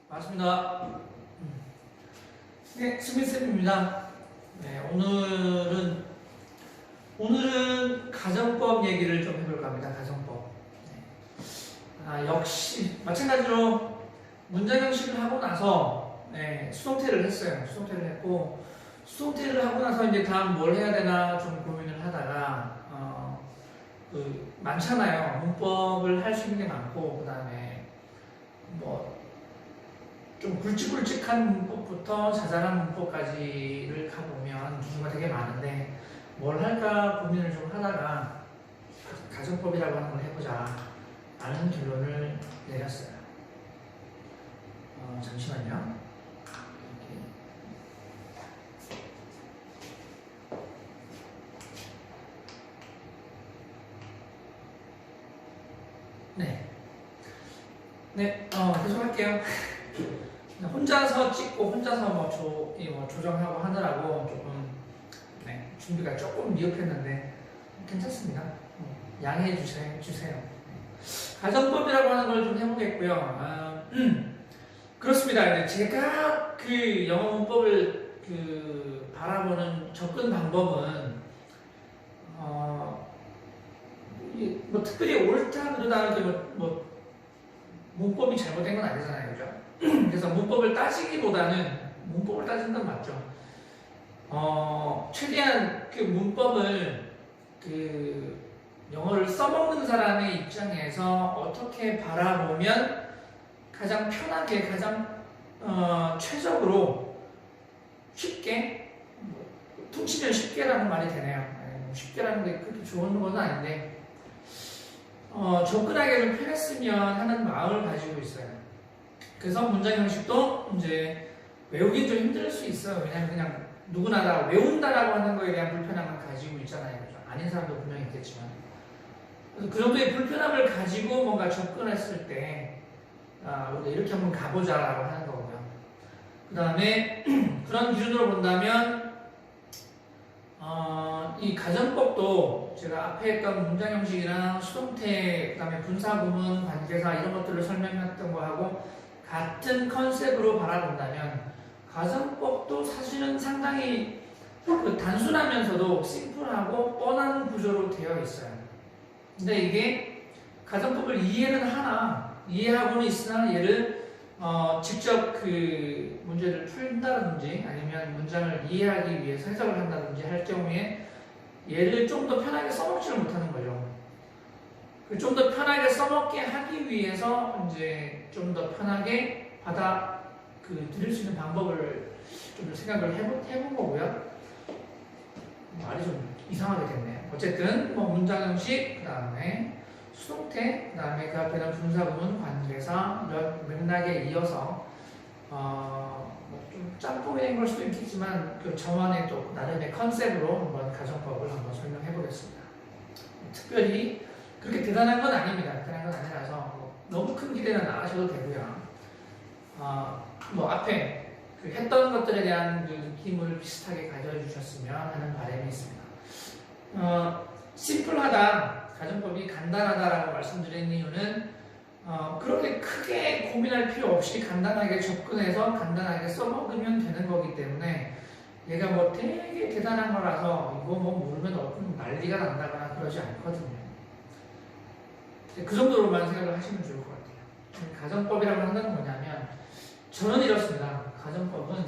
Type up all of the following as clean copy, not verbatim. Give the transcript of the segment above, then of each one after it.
반갑습니다. 네, 승민쌤입니다. 네, 오늘은 가정법 얘기를 좀 해볼까 합니다. 가정법. 네. 역시 마찬가지로 문장 형식을 하고 나서 수동태를 했어요. 수동태를 했고 수동태를 하고 나서 이제 다음 뭘 해야 되나 좀 고민을 하다가 많잖아요. 문법을 할 수 있는 게 많고 그 다음에 좀 굵직굵직한 문법부터 자잘한 문법까지를 가보면 기수가 되게 많은데 뭘 할까 고민을 좀 하다가 가정법이라고 하는 걸 해보자 라는 결론을 내렸어요. 잠시만요. 계속 할게요. 혼자서 찍고 혼자서 조정하고 하느라고 조금 준비가 조금 미흡했는데 괜찮습니다. 양해해 주세요. 가정법이라고 하는 걸 좀 해보겠고요. 그렇습니다. 제가 그 영어 문법을 바라보는 접근 방법은 특별히 옳다 그러다 문법이 잘못된 건 아니잖아요, 그죠? 그래서 문법을 따지기보다는 문법을 따지는 건 맞죠. 최대한 그 문법을 영어를 써먹는 사람의 입장에서 어떻게 바라보면 가장 편하게, 가장 최적으로 쉽게, 퉁치면 쉽게라는 말이 되네요. 쉽게라는 게 그렇게 좋은 건 아닌데 접근하기 좀 편했으면 하는 마음을 가지고 있어요. 그래서 문장 형식도 이제 외우긴 좀 힘들 수 있어요. 왜냐면 그냥 누구나 다 외운다라고 하는 거에 대한 불편함을 가지고 있잖아요. 그렇죠? 아닌 사람도 분명히 있겠지만. 그래서 그 정도의 불편함을 가지고 뭔가 접근했을 때, 우리가 이렇게 한번 가보자라고 하는 거고요. 그 다음에 그런 기준으로 본다면, 이 가정법도 제가 앞에 했던 문장 형식이랑 수동태, 그 다음에 분사, 구문, 관계사 이런 것들을 설명했던 거하고 같은 컨셉으로 바라본다면 가정법도 사실은 상당히 단순하면서도 심플하고 뻔한 구조로 되어 있어요. 근데 이게 가정법을 이해는 하나, 이해하고는 있으나 얘를 직접 그 문제를 풀다든지 아니면 문장을 이해하기 위해서 해석을 한다든지 할 경우에 얘를 좀 더 편하게 써먹지를 못하는 거죠. 좀 더 편하게 써먹게 하기 위해서 이제 좀 더 편하게 드릴 수 있는 방법을 좀 생각을 해본 거고요. 말이 좀 이상하게 됐네요. 어쨌든 문장 형식, 그 다음에 수동태, 그 다음에 그 앞에는 분사, 구문, 관계사 이런 맥락에 이어서 좀 짬뽕이 된 걸 수도 있겠지만 저만의 또 나름의 컨셉으로 한번 가정법을 한번 설명해 보겠습니다. 특별히 그렇게 대단한 건 아닙니다. 대단한 건 아니라서 너무 큰 기대는 안 하셔도 되고요. 앞에 했던 것들에 대한 느낌을 비슷하게 가져주셨으면 하는 바람이 있습니다. 심플하다, 가정법이 간단하다라고 말씀드린 이유는 그렇게 크게 고민할 필요 없이 간단하게 접근해서 간단하게 써먹으면 되는 거기 때문에 얘가 되게 대단한 거라서 이거 모르면 난리가 난다거나 그러지 않거든요. 그 정도로만 생각을 하시면 좋을 것 같아요. 가정법이라고 하는 건 뭐냐면 저는 이렇습니다. 가정법은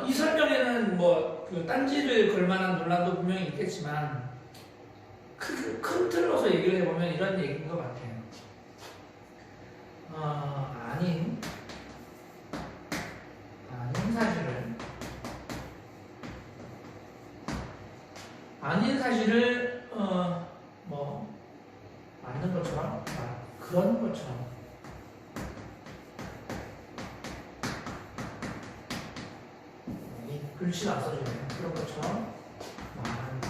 이 설명에는 딴지를 걸 만한 논란도 분명히 있겠지만 큰 틀로서 얘기를 해보면 이런 얘기인 것 같아요. 아닌 사실을 맞는 것처럼 그런 것처럼 글씨가 안 써지네요. 그런 것처럼 말한다.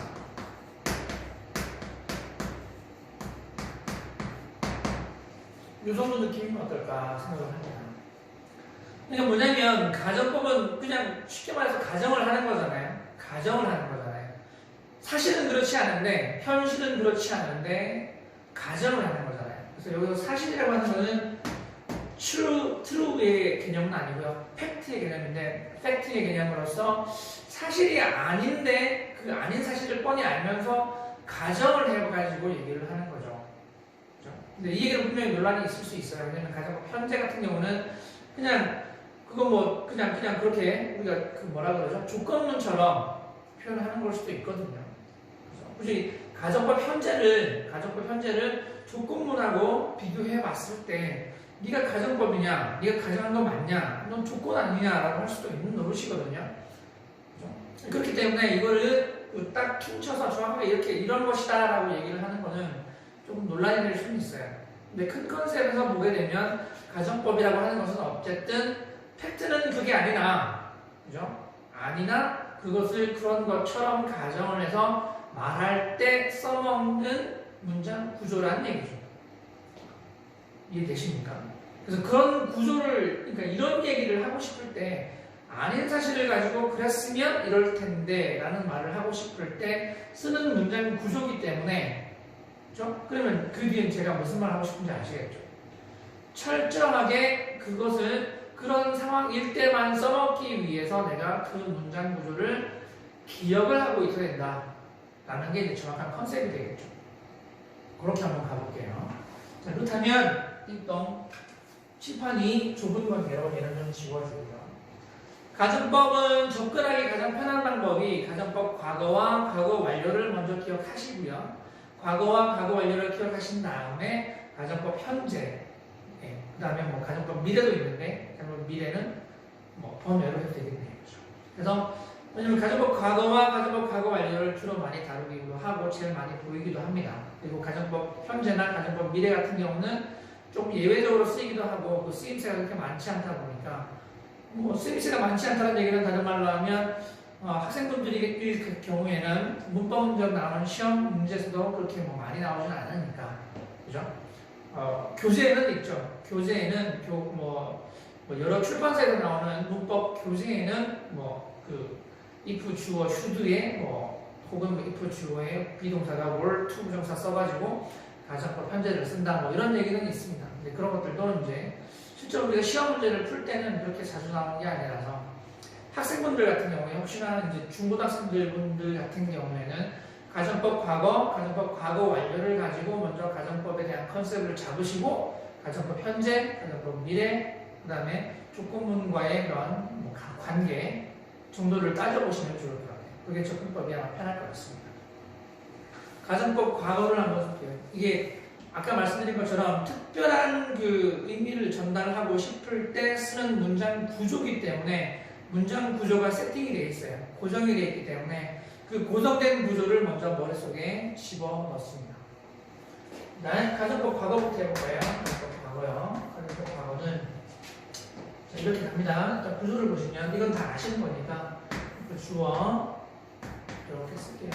이 정도 느낌이면 어떨까 생각을 합니다. 그러니까 뭐냐면 가정법은 그냥 쉽게 말해서 가정을 하는 거잖아요. 가정을 하는 거잖아요. 사실은 그렇지 않은데 현실은 그렇지 않은데 가정을 하는 거잖아요. 그래서 여기서 사실이라고 하는 거는 true의 개념은 아니고요. 팩트의 개념인데, 팩트의 개념으로서 사실이 아닌데 그 아닌 사실을 뻔히 알면서 가정을 해가지고 얘기를 하는 거죠. 그렇죠? 근데 이 얘기는 분명히 논란이 있을 수 있어요. 왜냐면 가정법 현재 같은 경우는 그냥 그거 뭐 그냥 그렇게 우리가 그 뭐라 그러죠? 조건문처럼 표현하는 걸 수도 있거든요. 그렇죠? 굳이 가정법 현재를 조건문하고 비교해 봤을 때 네가 가정법이냐, 네가 가정한 거 맞냐, 넌 조건 아니냐라고 할 수도 있는 노릇이거든요. 그렇죠? 그렇기 때문에 이거를 딱 퉁쳐서 정확하게 이렇게 이런 것이다라고 얘기를 하는 거는 조금 논란이 될 수는 있어요. 근데 큰 컨셉에서 보게 되면 가정법이라고 하는 것은 어쨌든 팩트는 그게 아니나, 그죠? 아니나 그것을 그런 것처럼 가정을 해서 말할 때 써먹는 문장 구조라는 얘기죠. 이해되십니까? 그래서 그런 구조를, 그러니까 이런 얘기를 하고 싶을 때 아닌 사실을 가지고 그랬으면 이럴 텐데 라는 말을 하고 싶을 때 쓰는 문장 구조이기 때문에, 그렇죠? 그러면 그 뒤엔 제가 무슨 말 하고 싶은지 아시겠죠? 철저하게 그것을 그런 상황일 때만 써먹기 위해서 내가 그 문장 구조를 기억을 하고 있어야 된다 라는 게 이제 정확한 컨셉이 되겠죠. 그렇게 한번 가볼게요. 자, 그렇다면 띵동 칠판이 좁은 관계로 얘는 좀 지워주고요. 가정법은 접근하기 가장 편한 방법이 가정법 과거와 과거 완료를 먼저 기억하시고요. 과거와 과거 완료를 기억하신 다음에 가정법 현재, 그 다음에 뭐 가정법 미래도 있는데 가정법 미래는 뭐 번외로 해도 되겠네요. 그래서 왜냐면 가정법 과거와 가정법 과거 완료를 주로 많이 다루기도 하고 제일 많이 보이기도 합니다. 그리고 가정법 현재나 가정법 미래 같은 경우는 좀 예외적으로 쓰이기도 하고 그 쓰임새가 그렇게 많지 않다 보니까 뭐 쓰임새가 많지 않다는 얘기는 다른 말로 하면 학생분들이 경우에는 문법 문제로 나오는 시험 문제에서도 그렇게 뭐 많이 나오진 않으니까, 그죠? 교재에는 있죠. 교재에는 뭐 여러 출판사에서 나오는 문법 교재에는 뭐 그 if 주어 should에 뭐 혹은 if 주어에 비동사가 were to 부정사 써가지고 가정법 현재를 쓴다 뭐 이런 얘기는 있습니다. 근데 그런 것들도 이제 실제로 우리가 시험 문제를 풀 때는 그렇게 자주 나오는 게 아니라서 학생분들 같은 경우에 혹시나 이제 중고등학생들 같은 경우에는 가정법 과거 완료를 가지고 먼저 가정법에 대한 컨셉을 잡으시고 가정법 현재, 가정법 미래, 그 다음에 조건문과의 그런 뭐 관계 정도를 따져보시면 좋을 것 같아요. 그게 접근법이 아마 편할 것 같습니다. 가정법 과거를 한번 볼게요. 이게 아까 말씀드린 것처럼 특별한 그 의미를 전달하고 싶을 때 쓰는 문장 구조이기 때문에 문장 구조가 세팅이 되어 있어요. 고정이 되어 있기 때문에 그 고정된 구조를 먼저 머릿속에 집어넣습니다. 난 가정법 과거부터 해볼까요? 가정법 과거요. 가정법 과거는 자, 이렇게 갑니다. 자, 구조를 보시면 이건 다 아시는 거니까 그 주어 이렇게 쓸게요.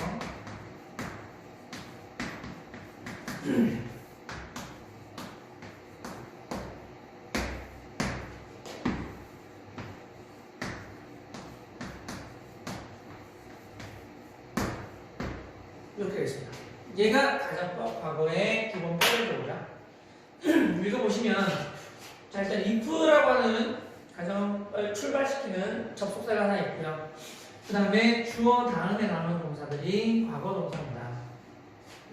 이렇게 되겠습니다. 얘가 가정법 과거의 기본 표현이고요. 읽어보시면 자, 일단 if라고 하는 가정을 출발시키는 접속사가 하나 있고요. 그 다음에 주어 다음에 나오는 동사들이 과거 동사입니다.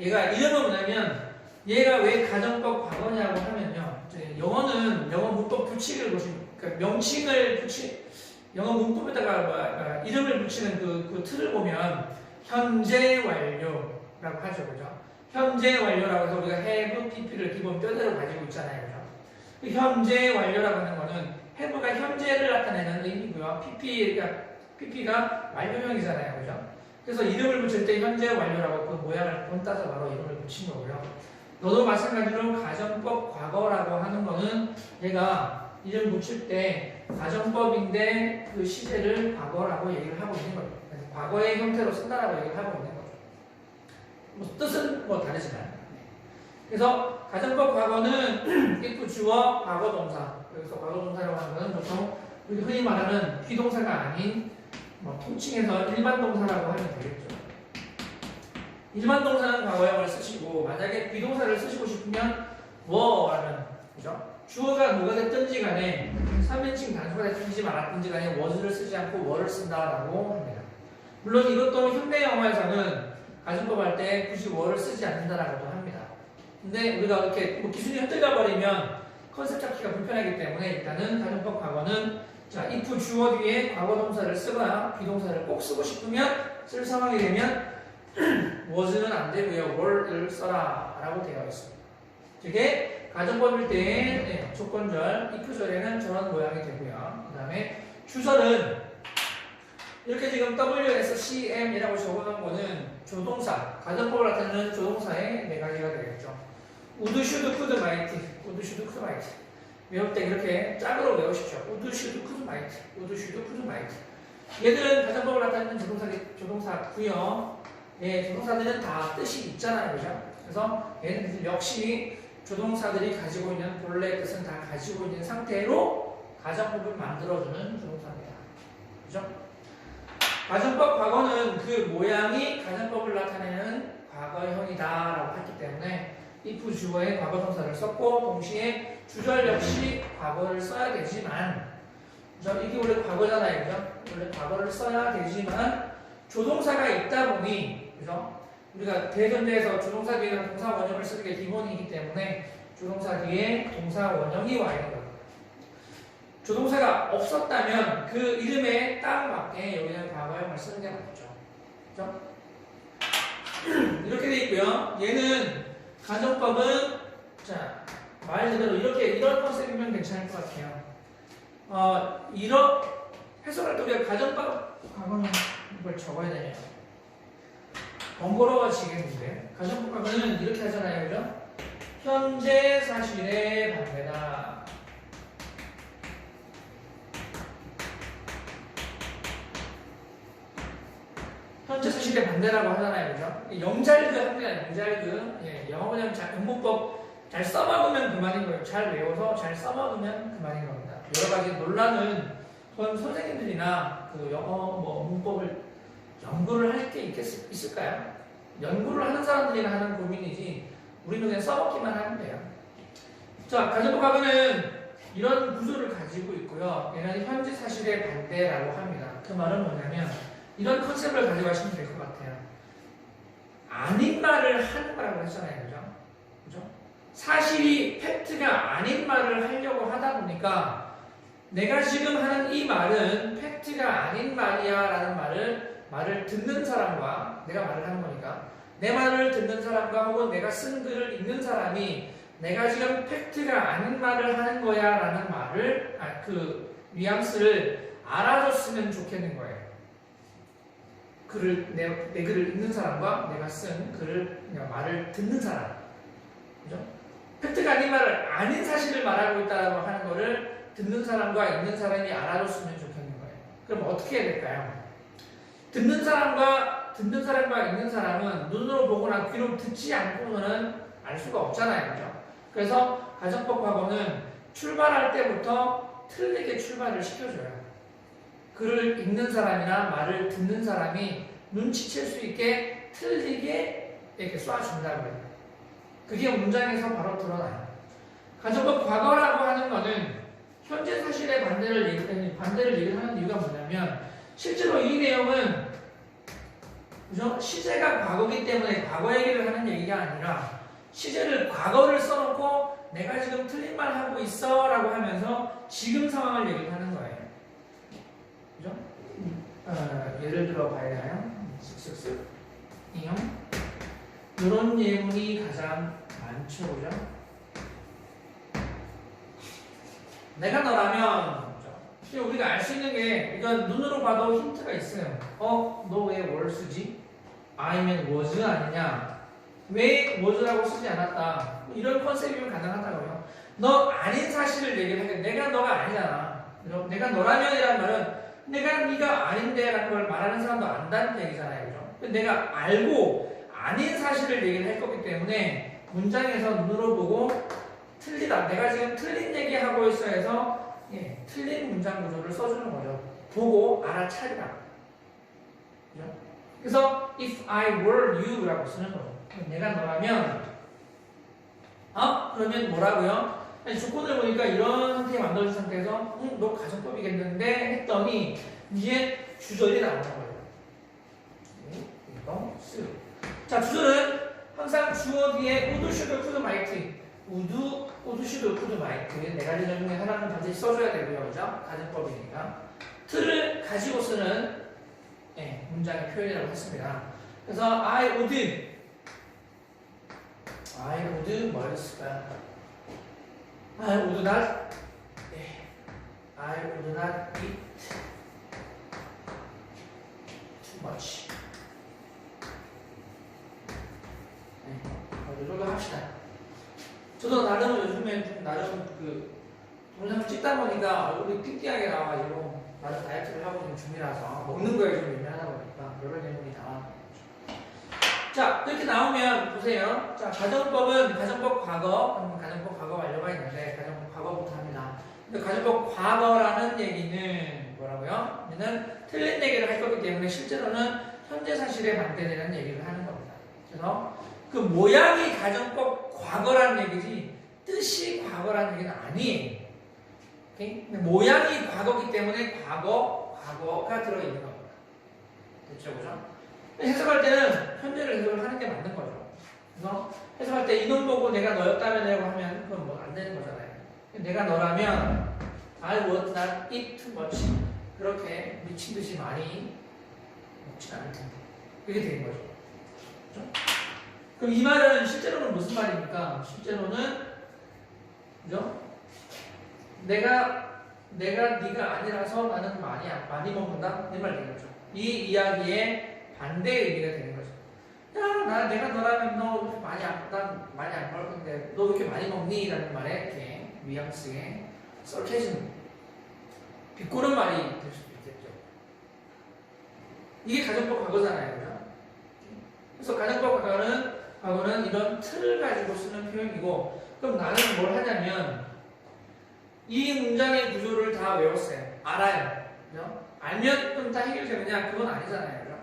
얘가 이름은 뭐냐면 얘가 왜 가정법 과거냐고 하면요. 영어는 영어 문법 규칙을 보시면 그러니까 명칭을 영어 문법에다가 이름을 붙이는 그 틀을 보면 현재 완료라고 하죠. 그죠? 현재 완료라고 해서 우리가 have, pp를 기본 뼈대로 가지고 있잖아요. 그죠? 그 현재 완료라고 하는 거는 have가 현재를 나타내는 의미고요. pp가 완료형이잖아요. 그죠? 그래서 이름을 붙일 때 현재 완료라고 그 모양을 본따서 바로 이름을 붙인 거고요. 너도 마찬가지로 가정법 과거라고 하는 거는 얘가 이름 붙일 때 가정법인데 그 시제를 과거라고 얘기를 하고 있는 거예요. 그래서 과거의 형태로 쓴다라고 얘기를 하고 있는 거죠. 뭐 뜻은 뭐 다르지만. 그래서 가정법 과거는 if 주어 과거 동사. 여기서 과거 동사라고 하는 것은 보통 우리가 흔히 말하는 비동사가 아닌 뭐 통칭해서 일반 동사라고 하면 되겠죠. 일반 동사는 과거형을 쓰시고 만약에 비동사를 쓰시고 싶으면 뭐라는 그죠? 주어가 뭐가 됐든지 간에 3인칭 단수가 됐든지 말았든지 간에 was를 쓰지 않고 were를 쓴다라고 합니다. 물론 이것도 현대 영어에서는 가정법 할 때 굳이 were를 쓰지 않는다라고도 합니다. 근데 우리가 이렇게 뭐 기준이 흔들려 버리면 컨셉 잡기가 불편하기 때문에 일단은 가정법 과거는 자 if 주어 뒤에 과거 동사를 쓰거나 비동사를 꼭 쓰고 싶으면 쓸 상황이 되면 was는 안 되고요. were를 써라 라고 되어 있습니다. 되게 가정법일 때 조건절, if절에는 저런 모양이 되고요. 그 다음에 주절은 이렇게 지금 WSCM이라고 적어놓은 거는 조동사, 가정법을 나타내는 조동사의 네 가지가 되겠죠. would, should, could, might, would, should, could, might. 외울 때 이렇게 짝으로 외우십시오. would, should, could, might, would, should, could, might. 얘들은 가정법을 나타내는 조동사고요. 예, 조동사들은 다 뜻이 있잖아요, 그죠? 그래서 얘는 역시 조동사들이 가지고 있는 본래 뜻은 다 가지고 있는 상태로 가정법을 만들어주는 조동사입니다. 그죠? 가정법 과거는 그 모양이 가정법을 나타내는 과거형이다라고 했기 때문에 if 주어에 과거 동사를 썼고 동시에 주절 역시 과거를 써야 되지만 이게 원래 과거잖아요, 그죠? 원래 과거를 써야 되지만 조동사가 있다 보니 그죠? 우리가 대전제에서 조동사 뒤에는 동사 원형을 쓰는 게 기본이기 때문에 조동사 뒤에 동사 원형이 와 있는 겁니다. 조동사가 없었다면 그 이름에 딱 맞게 여기는 과거형을 쓰는 게 맞죠. 그죠? 이렇게 돼 있고요. 얘는 가정법은 자, 말 그대로 이런 컨셉이면 괜찮을 것 같아요. 이런 해석할 때 우리가 가정법 과거는 이걸 적어야 되냐? 번거로워지겠는데 가정법 과거는 이렇게 하잖아요, 그죠? 현재 사실의 반대다. 현재 사실의 반대라고 하잖아요, 그죠? 영잘그 합니다, 영잘그. 예, 영어 그냥 영문법 잘 써먹으면 그만인 거예요. 잘 외워서 잘 써먹으면 그만인 겁니다. 여러 가지 논란은 선생님들이나 그 영어 문법을 연구를 할 게 있을까요? 연구를 하는 사람들이나 하는 고민이지 우리는 그냥 써먹기만 하면 돼요. 자, 가정법 과거는 이런 구조를 가지고 있고요. 얘는 현재 사실의 반대라고 합니다. 그 말은 뭐냐면 이런 컨셉을 가져가시면 될 것 같아요. 아닌 말을 하는 거라고 했잖아요. 그죠? 사실이 팩트가 아닌 말을 하려고 하다 보니까 내가 지금 하는 이 말은 팩트가 아닌 말이야 라는 말을 듣는 사람과 내가 말을 하는 거니까 내 말을 듣는 사람과 혹은 내가 쓴 글을 읽는 사람이 내가 지금 팩트가 아닌 말을 하는 거야 라는 말을 그 뉘앙스를 알아줬으면 좋겠는 거예요. 내 글을 읽는 사람과 내가 쓴 말을 듣는 사람. 그죠? 팩트가 아닌 말을 아닌 사실을 말하고 있다고 하는 거를 듣는 사람과 읽는 사람이 알아줬으면 좋겠는 거예요. 그럼 어떻게 해야 될까요? 듣는 사람과 읽는 사람은 눈으로 보거나 귀로 듣지 않고는 알 수가 없잖아요. 그죠? 그래서 가정법 과거는 출발할 때부터 틀리게 출발을 시켜줘요. 글을 읽는 사람이나 말을 듣는 사람이 눈치챌 수 있게 틀리게 이렇게 쏴준다고요. 그게 문장에서 바로 드러나요. 가정법 과거라고 하는 거는 현재 사실의 반대를 얘기하는 이유가 뭐냐면 실제로 이 내용은 그죠? 시제가 과거기 때문에 과거 얘기를 하는 얘기가 아니라 시제를 과거를 써놓고 내가 지금 틀린 말 하고 있어 라고 하면서 지금 상황을 얘기하는 거예요. 그죠? 예를 들어 봐야 해요. 쓱쓱쓱 이용 이런 예문이 가장 많죠, 그죠? 내가 너라면 그죠? 우리가 알 수 있는 게 이건 눈으로 봐도 힌트가 있어요. 너 왜 뭘 쓰지? 아니면 was 아니냐? 왜 was라고 쓰지 않았다? 이런 컨셉이면 가능하다고요. 너 아닌 사실을 얘기를 하게 내가 너가 아니잖아. 그죠? 내가 너라면이라는 말은 네가 아닌데 라는 걸 말하는 사람도 안다는 얘기잖아요. 그죠? 내가 알고 아닌 사실을 얘기를 할 거기 때문에 문장에서 눈으로 보고 틀리다. 내가 지금 틀린 얘기하고 있어 해서 틀린 문장 구조를 써주는 거죠. 보고 알아차리라. 그죠? 그래서 if I were you라고 쓰는 거죠. 내가 너라면 그러면 뭐라고요? 아니, 조건을 보니까 이런 상태에 만들어진 상태에서 너 가정법이겠는데 했더니 이제 주절이 나오는 거예요. 이거 쓰. 자, 주절은 항상 주어 뒤에 would, should, could, might would, should, could, might 네 가지 중에 하나는 반드시 써줘야 되고요. 그죠? 가정법이니까 틀을 가지고 쓰는 문장의 표현이라고 했습니다. 그래서 I would 뭐를 쓸까요? I would not eat too much. 이걸로 합시다. 저도 나름 요즘에 나름 그 동영상 찍다 보니까 얼굴이 띵띵하게 나와가지고 나도 다이어트를 하고 있는 중이라서 먹는 거에 좀 예민하다 보니까 여러 내용이 나와. 자, 이렇게 나오면 보세요. 자, 가정법은 가정법 과거, 가정법 과거 완료가 있는데 가정법 과거부터 합니다. 근데 가정법 과거라는 얘기는 뭐라고요? 얘는 틀린 얘기를 할 거기 때문에 실제로는 현재 사실에 반대되는 얘기를 하는 겁니다. 그래서 그 모양이 가정법 과거라는 얘기지 뜻이 과거라는 얘기는 아니에요. 오케이? 모양이 과거기 때문에 과거가 들어있는 겁니다. 됐죠, 그죠? 해석할 때는 현재를 해석을 하는 게 맞는 거죠. 그래서 해석할 때 이놈 보고 내가 너였다면이라고 하면 그건 뭐 안 되는 거잖아요. 내가 너라면 I would not eat too much. 그렇게 미친 듯이 많이 먹진 않을 텐데. 그게 되는 거죠. 그렇죠? 그럼 이 말은 실제로는 무슨 말입니까? 실제로는 그죠? 내가 네가 아니라서 나는 많이 먹는다? 이 말 되겠죠. 이 이야기의 반대의 의미가 되는 거죠. 야, 내가 너라면 너 많이 안 먹을 건데 너 왜 이렇게 많이 먹니? 라는 말에 이렇게 뉘앙스에 썰혀지는 비꼬는 말이 될 수도 있겠죠. 이게 가정법 과거잖아요. 그죠? 그래서 가정법 과거는 이런 틀을 가지고 쓰는 표현이고 그럼 나는 뭘 하냐면 이 문장의 구조를 다 외웠어요. 알아요. 그죠? 알면 그럼 다 해결되느냐? 그건 아니잖아요. 그죠?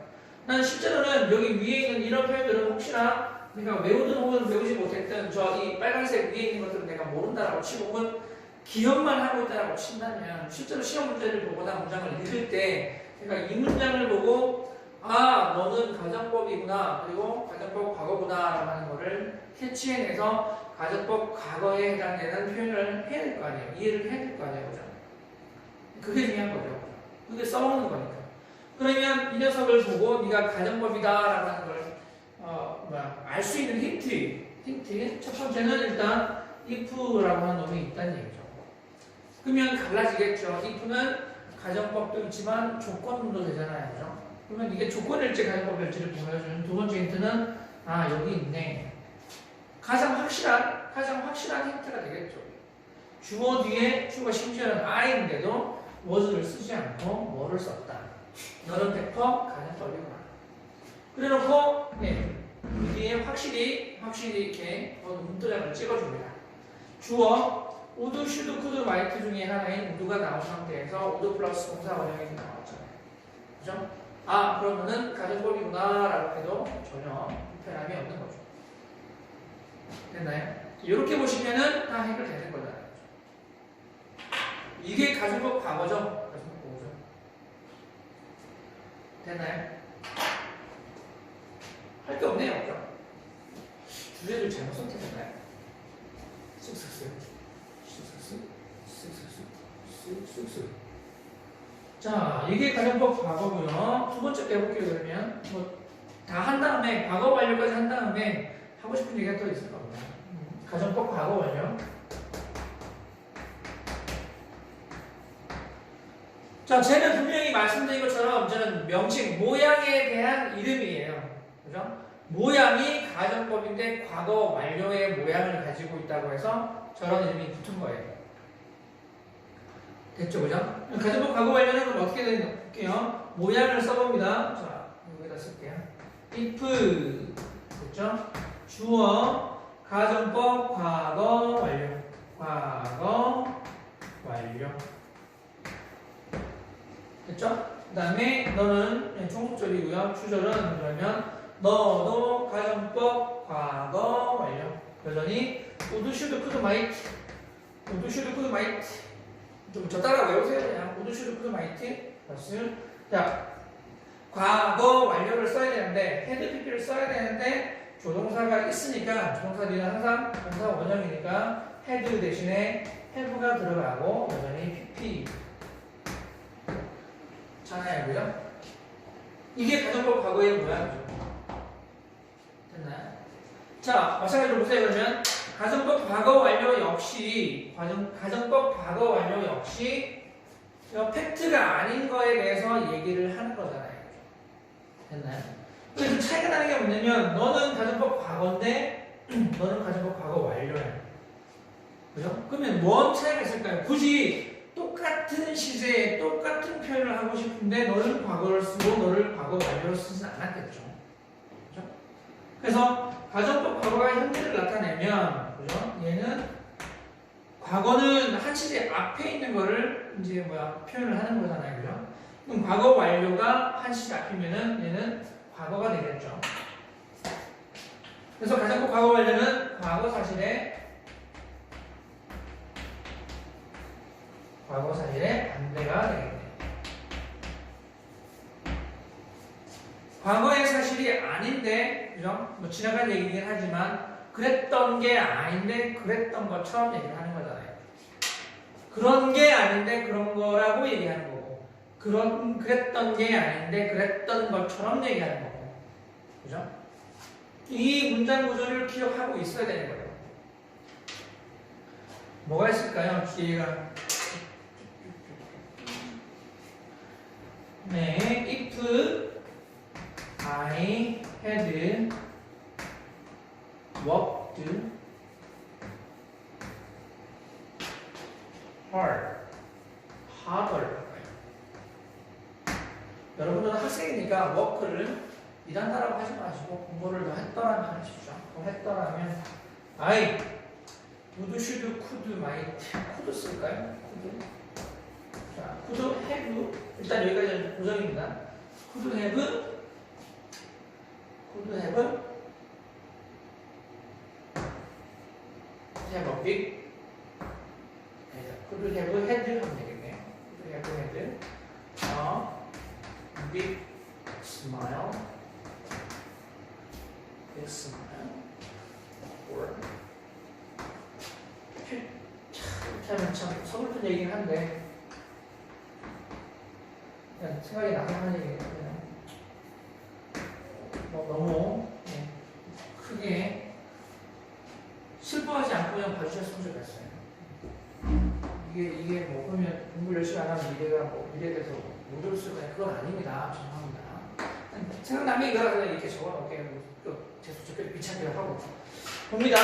난 실제로는 여기 위에 있는 이런 표현들은 혹시나 내가 외우든 혹은 외우지 못했든 저 이 빨간색 위에 있는 것들은 내가 모른다라고 치고 혹은 기억만 하고 있다라고 친다면 실제로 시험 문제를 보거나 문장을 읽을 때 내가 이 문장을 보고 너는 가정법이구나 그리고 가정법 과거구나 라는 거를 캐치해내서 가정법 과거에 해당되는 표현을 해야 될 거 아니에요. 이해를 해야 될 거 아니에요. 그죠? 그게 중요한 거죠. 그게 써먹는 거니까. 그러면 이 녀석을 보고 네가 가정법이다라고 하는 걸 알 수 있는 힌트 첫 번째는 일단 if라고 하는 놈이 있다는 얘기죠. 그러면 갈라지겠죠. if는 가정법도 있지만 조건도 되잖아요. 그죠? 그러면 이게 조건일지 가정법일지를 보여주는 두 번째 힌트는 여기 있네. 가장 확실한 힌트가 되겠죠. 주어 뒤에 주어가 심지어는 I인데도 was를 쓰지 않고 뭐를 썼다. 너는 100% 가정법이구나. 그래놓고 그 뒤에 확실히 이렇게 문도장을 찍어줍니다. 주어 would, should, could, might 중에 하나인 would가 나온 상태에서 would 플러스 동사 원형이 나왔잖아요. 그죠? 그러면은 가정법이구나 라고 해도 전혀 불편함이 없는 거죠. 됐나요? 이렇게 보시면은 다 해결되는 거잖아요. 이게 가정법 과거죠? 가정법 과거죠. 됐나요? 할 게 없네요. 그죠? 주제를 잘못 선택했나요? 쓱쓱쓱. 자, 이게 가정법 과거고요. 두 번째 빼볼게요. 그러면 다 한 다음에 과거 완료까지 한 다음에 하고 싶은 얘기가 또 있을 겁니다. 가정법 과거 완료. 자, 쟤는 분명히 말씀드린 것처럼 저는 명칭, 모양에 대한 이름이에요. 그죠? 모양이 가정법인데 과거 완료의 모양을 가지고 있다고 해서 저런 이름이 붙은 거예요. 됐죠, 그죠? 가정법 과거 완료는 그럼 어떻게 될게요? 모양을 써봅니다. 자, 여기다 쓸게요. if, 됐죠? 주어, 가정법 과거 완료. 과거 완료. 됐죠? 그 다음에 너는 종속절이고요. 주절은 그러면 너도 가정법 과거 완료. 여전히 would, should, could, might. would, should, could, might. 좀 저 따라 외우세요. 그냥 would, should, could, might. 플러스 자 과거 완료를 써야 되는데 had, pp를 써야 되는데 조동사가 있으니까 조동사들은 항상 동사 원형이니까 had 대신에 have가 들어가고 여전히 pp. 잖아요, 그죠? 이게 가정법 과거의 모양이죠. 됐나요? 자, 마찬가지로 보세요. 그러면 가정법 과거 완료 역시 가정법 과거 완료 역시 팩트가 아닌 거에 대해서 얘기를 하는 거잖아요. 됐나요? 그래서 차이가 나는 게 뭐냐면 너는 가정법 과거인데 너는 가정법 과거 완료야. 그죠? 그러면 뭔 차이가 있을까요? 굳이 똑같은 시제에 똑같은 표현을 하고 싶은데 너는 과거를 쓰고 너를 과거 완료로 쓰진 않았겠죠. 그죠? 그래서 가정법 과거가 현재를 나타내면 그죠? 얘는 과거는 한 시제 앞에 있는 거를 이제 표현을 하는 거잖아요. 그죠? 그럼 과거 완료가 한 시제 앞이면은 얘는 과거가 되겠죠. 그래서 가정법 과거 완료는 과거 사실에 반대가 되겠네요. 과거의 사실이 아닌데, 그죠? 뭐 지나간 얘기긴 하지만 그랬던 게 아닌데 그랬던 것처럼 얘기를 하는 거잖아요. 그런 게 아닌데 그런 거라고 얘기하는 거고, 그랬던 게 아닌데 그랬던 것처럼 얘기하는 거고, 그죠? 이 문장 구조를 기억하고 있어야 되는 거예요. 뭐가 있을까요? 뒤에가 네, if I had worked harder. 여러분들은 학생이니까 work를 일한다라고 하지 마시고 공부를 더 했더라면 하십시오. 더 했더라면 I would, should, could, might. could 쓸까요? could. 자, could have. 일단 여기까지 고정입니다. could have a big. could have had 하면 되겠네요. could have had a big smile. big smile. or 이렇게 하면 참 서글픈 얘기긴 한데 그냥 생각이 나게 하는 얘기예요. 너무 크게 슬퍼하지 않고 그냥 봐주셨으면 좋겠어요. 이게 뭐 그러면 공부 열심히 안 하면 미래에 대해서 못 올 수가 있어요. 그건 아닙니다. 죄송합니다. 생각나면 이거라도 이렇게 적어놓을게요. 계속 적게 비참하게 하고 봅니다.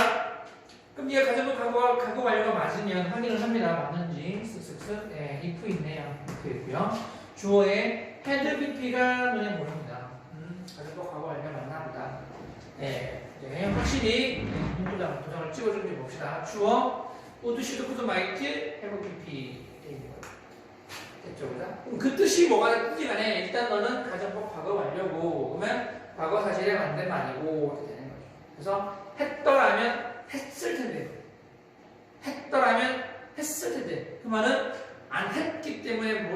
그럼 얘가 가정법 과거 완료가 맞으면 확인을 합니다. 맞는지 쓱쓱쓱. 네, if 있네요. if 있고요. 주어에 had pp가 눈에 보입니다. 가정법 과거 완료 맞나 보다. 네, 이제 확실히 도장을 찍어주는지 봅시다. 주어 would, should, could, might, have pp 됐죠, 그죠? 그럼 그 뜻이 뭐가 됐든지 간에 일단 너는 가정법 과거 완료고 그러면 과거 사실의 반대말이고 이렇게 되는 거죠. 그래서 했더라면 했을 텐데. 그 말은 안 했기 때문에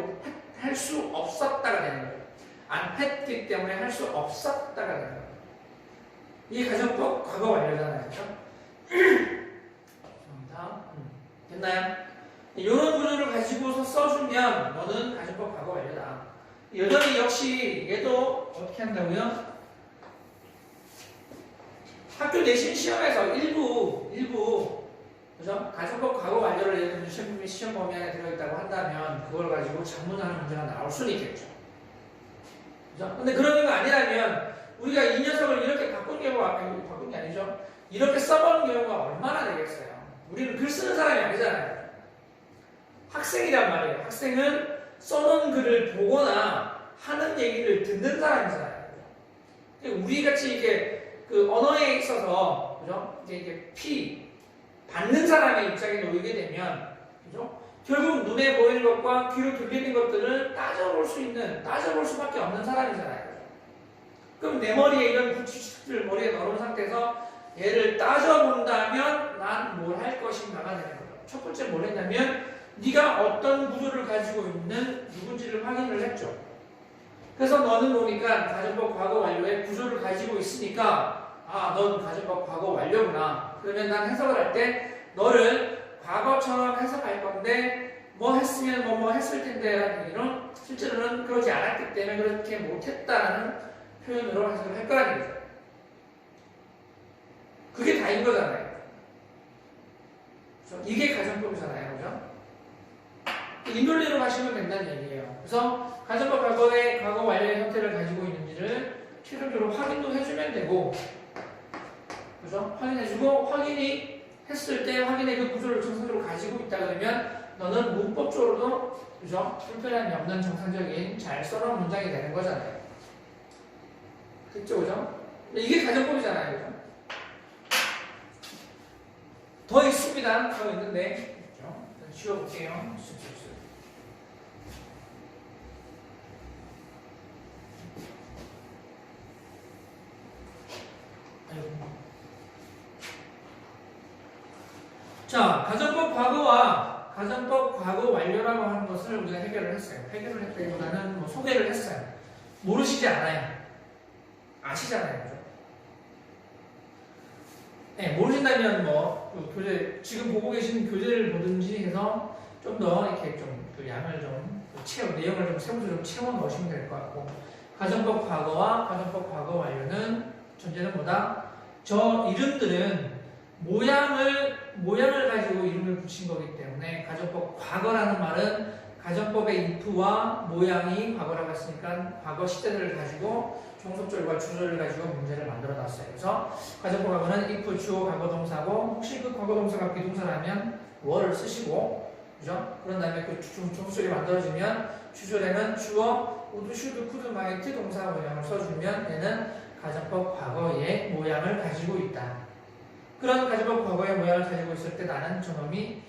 할 수 없었다가 되는 거예요. 안 했기 때문에 할 수 없었다가 되는 거예요. 이게 가정법 과거 완료잖아요. 그렇죠? 죄송합니다. 됐나요? 이런 구조를 가지고서 써주면 너는 가정법 과거 완료다. 여전히 역시 얘도 어떻게 한다고요? 학교 내신 시험에서 일부 그죠? 가정법 과거 완료를 예를 들면 시험 범위 안에 들어있다고 한다면 그걸 가지고 작문하는 문제가 나올 수는 있겠죠. 그죠? 근데 그런 게 아니라면 우리가 이 녀석을 이렇게 바꾼 게 아니죠. 이렇게 써보는 경우가 얼마나 되겠어요. 우리는 글 쓰는 사람이 아니잖아요. 학생이란 말이에요. 학생은 써놓은 글을 보거나 하는 얘기를 듣는 사람이잖아요. 우리 같이 이게 그 언어에 있어서 그죠? 이게 받는 사람의 입장에 놓이게 되면 그죠? 결국 눈에 보이는 것과 귀로 들리는 것들을 따져볼 수밖에 없는 사람이잖아요. 그럼 내 머리에 이런 구치식들을 머리에 넣어놓은 상태에서 얘를 따져본다면 난 뭘 할 것인가가 되는 거죠. 첫 번째 뭘 했냐면 네가 어떤 구조를 가지고 있는 누군지를 확인을 했죠. 그래서 너는 보니까 가정법 과거 완료의 구조를 가지고 있으니까 넌 가정법 과거 완료구나. 그러면 난 해석을 할 때 너를 과거처럼 해석할 건데 뭐 했으면 뭐 했을 텐데 라는 얘기는 실제로는 그러지 않았기 때문에 그렇게 못했다라는 표현으로 해석을 할 거라는 얘기죠. 그게 다인 거잖아요. 그렇죠? 이게 가정법이잖아요. 그죠? 이 논리로 가시면 된다는 얘기예요. 그래서 가정법 과거의 과거 완료의 형태를 가지고 있는지를 최종적으로 확인도 해주면 되고, 그죠? 확인해주고, 확인이 했을 때 확인의 그 구조를 정상적으로 가지고 있다 그러면 너는 문법적으로도, 그죠? 불편함이 없는 정상적인 잘 써놓은 문장이 되는 거잖아요. 그죠? 그죠? 이게 가정법이잖아요. 그죠? 더 있습니다. 더 있는데, 그죠? 쉬어볼게요. 자, 가정법 과거와 가정법 과거 완료라고 하는 것을 우리가 해결을 했어요. 해결을 했다기보다는 뭐 소개를 했어요. 모르시지 않아요. 아시잖아요. 그죠? 네, 모르신다면 그 교재, 지금 보고 계신 교재를 보든지 해서 좀 더 이렇게 좀 그 양을 좀 내용을 좀 세부적으로 채워 넣으시면 될 것 같고, 가정법 과거와 가정법 과거 완료는 전제는 뭐다? 저 이름들은 모양을 가지고 이름을 붙인 거기 때문에 가정법 과거라는 말은 가정법의 if와 모양이 과거라고 했으니까 과거 시제들을 가지고 종속절과 주절을 가지고 문제를 만들어 놨어요. 그래서 가정법 과거는 if 주어 과거 동사고, 혹시 그 과거 동사가 비동사라면 were를 쓰시고, 그죠? 그런 다음에 그 종속절이 만들어지면 주절에는 주어 would, should, could, might 동사 모양을 써주면 얘는 가정법 과거의 모양을 가지고 있다. 그런 가정법 과거의 모양을 가지고 있을 때 나는 저놈이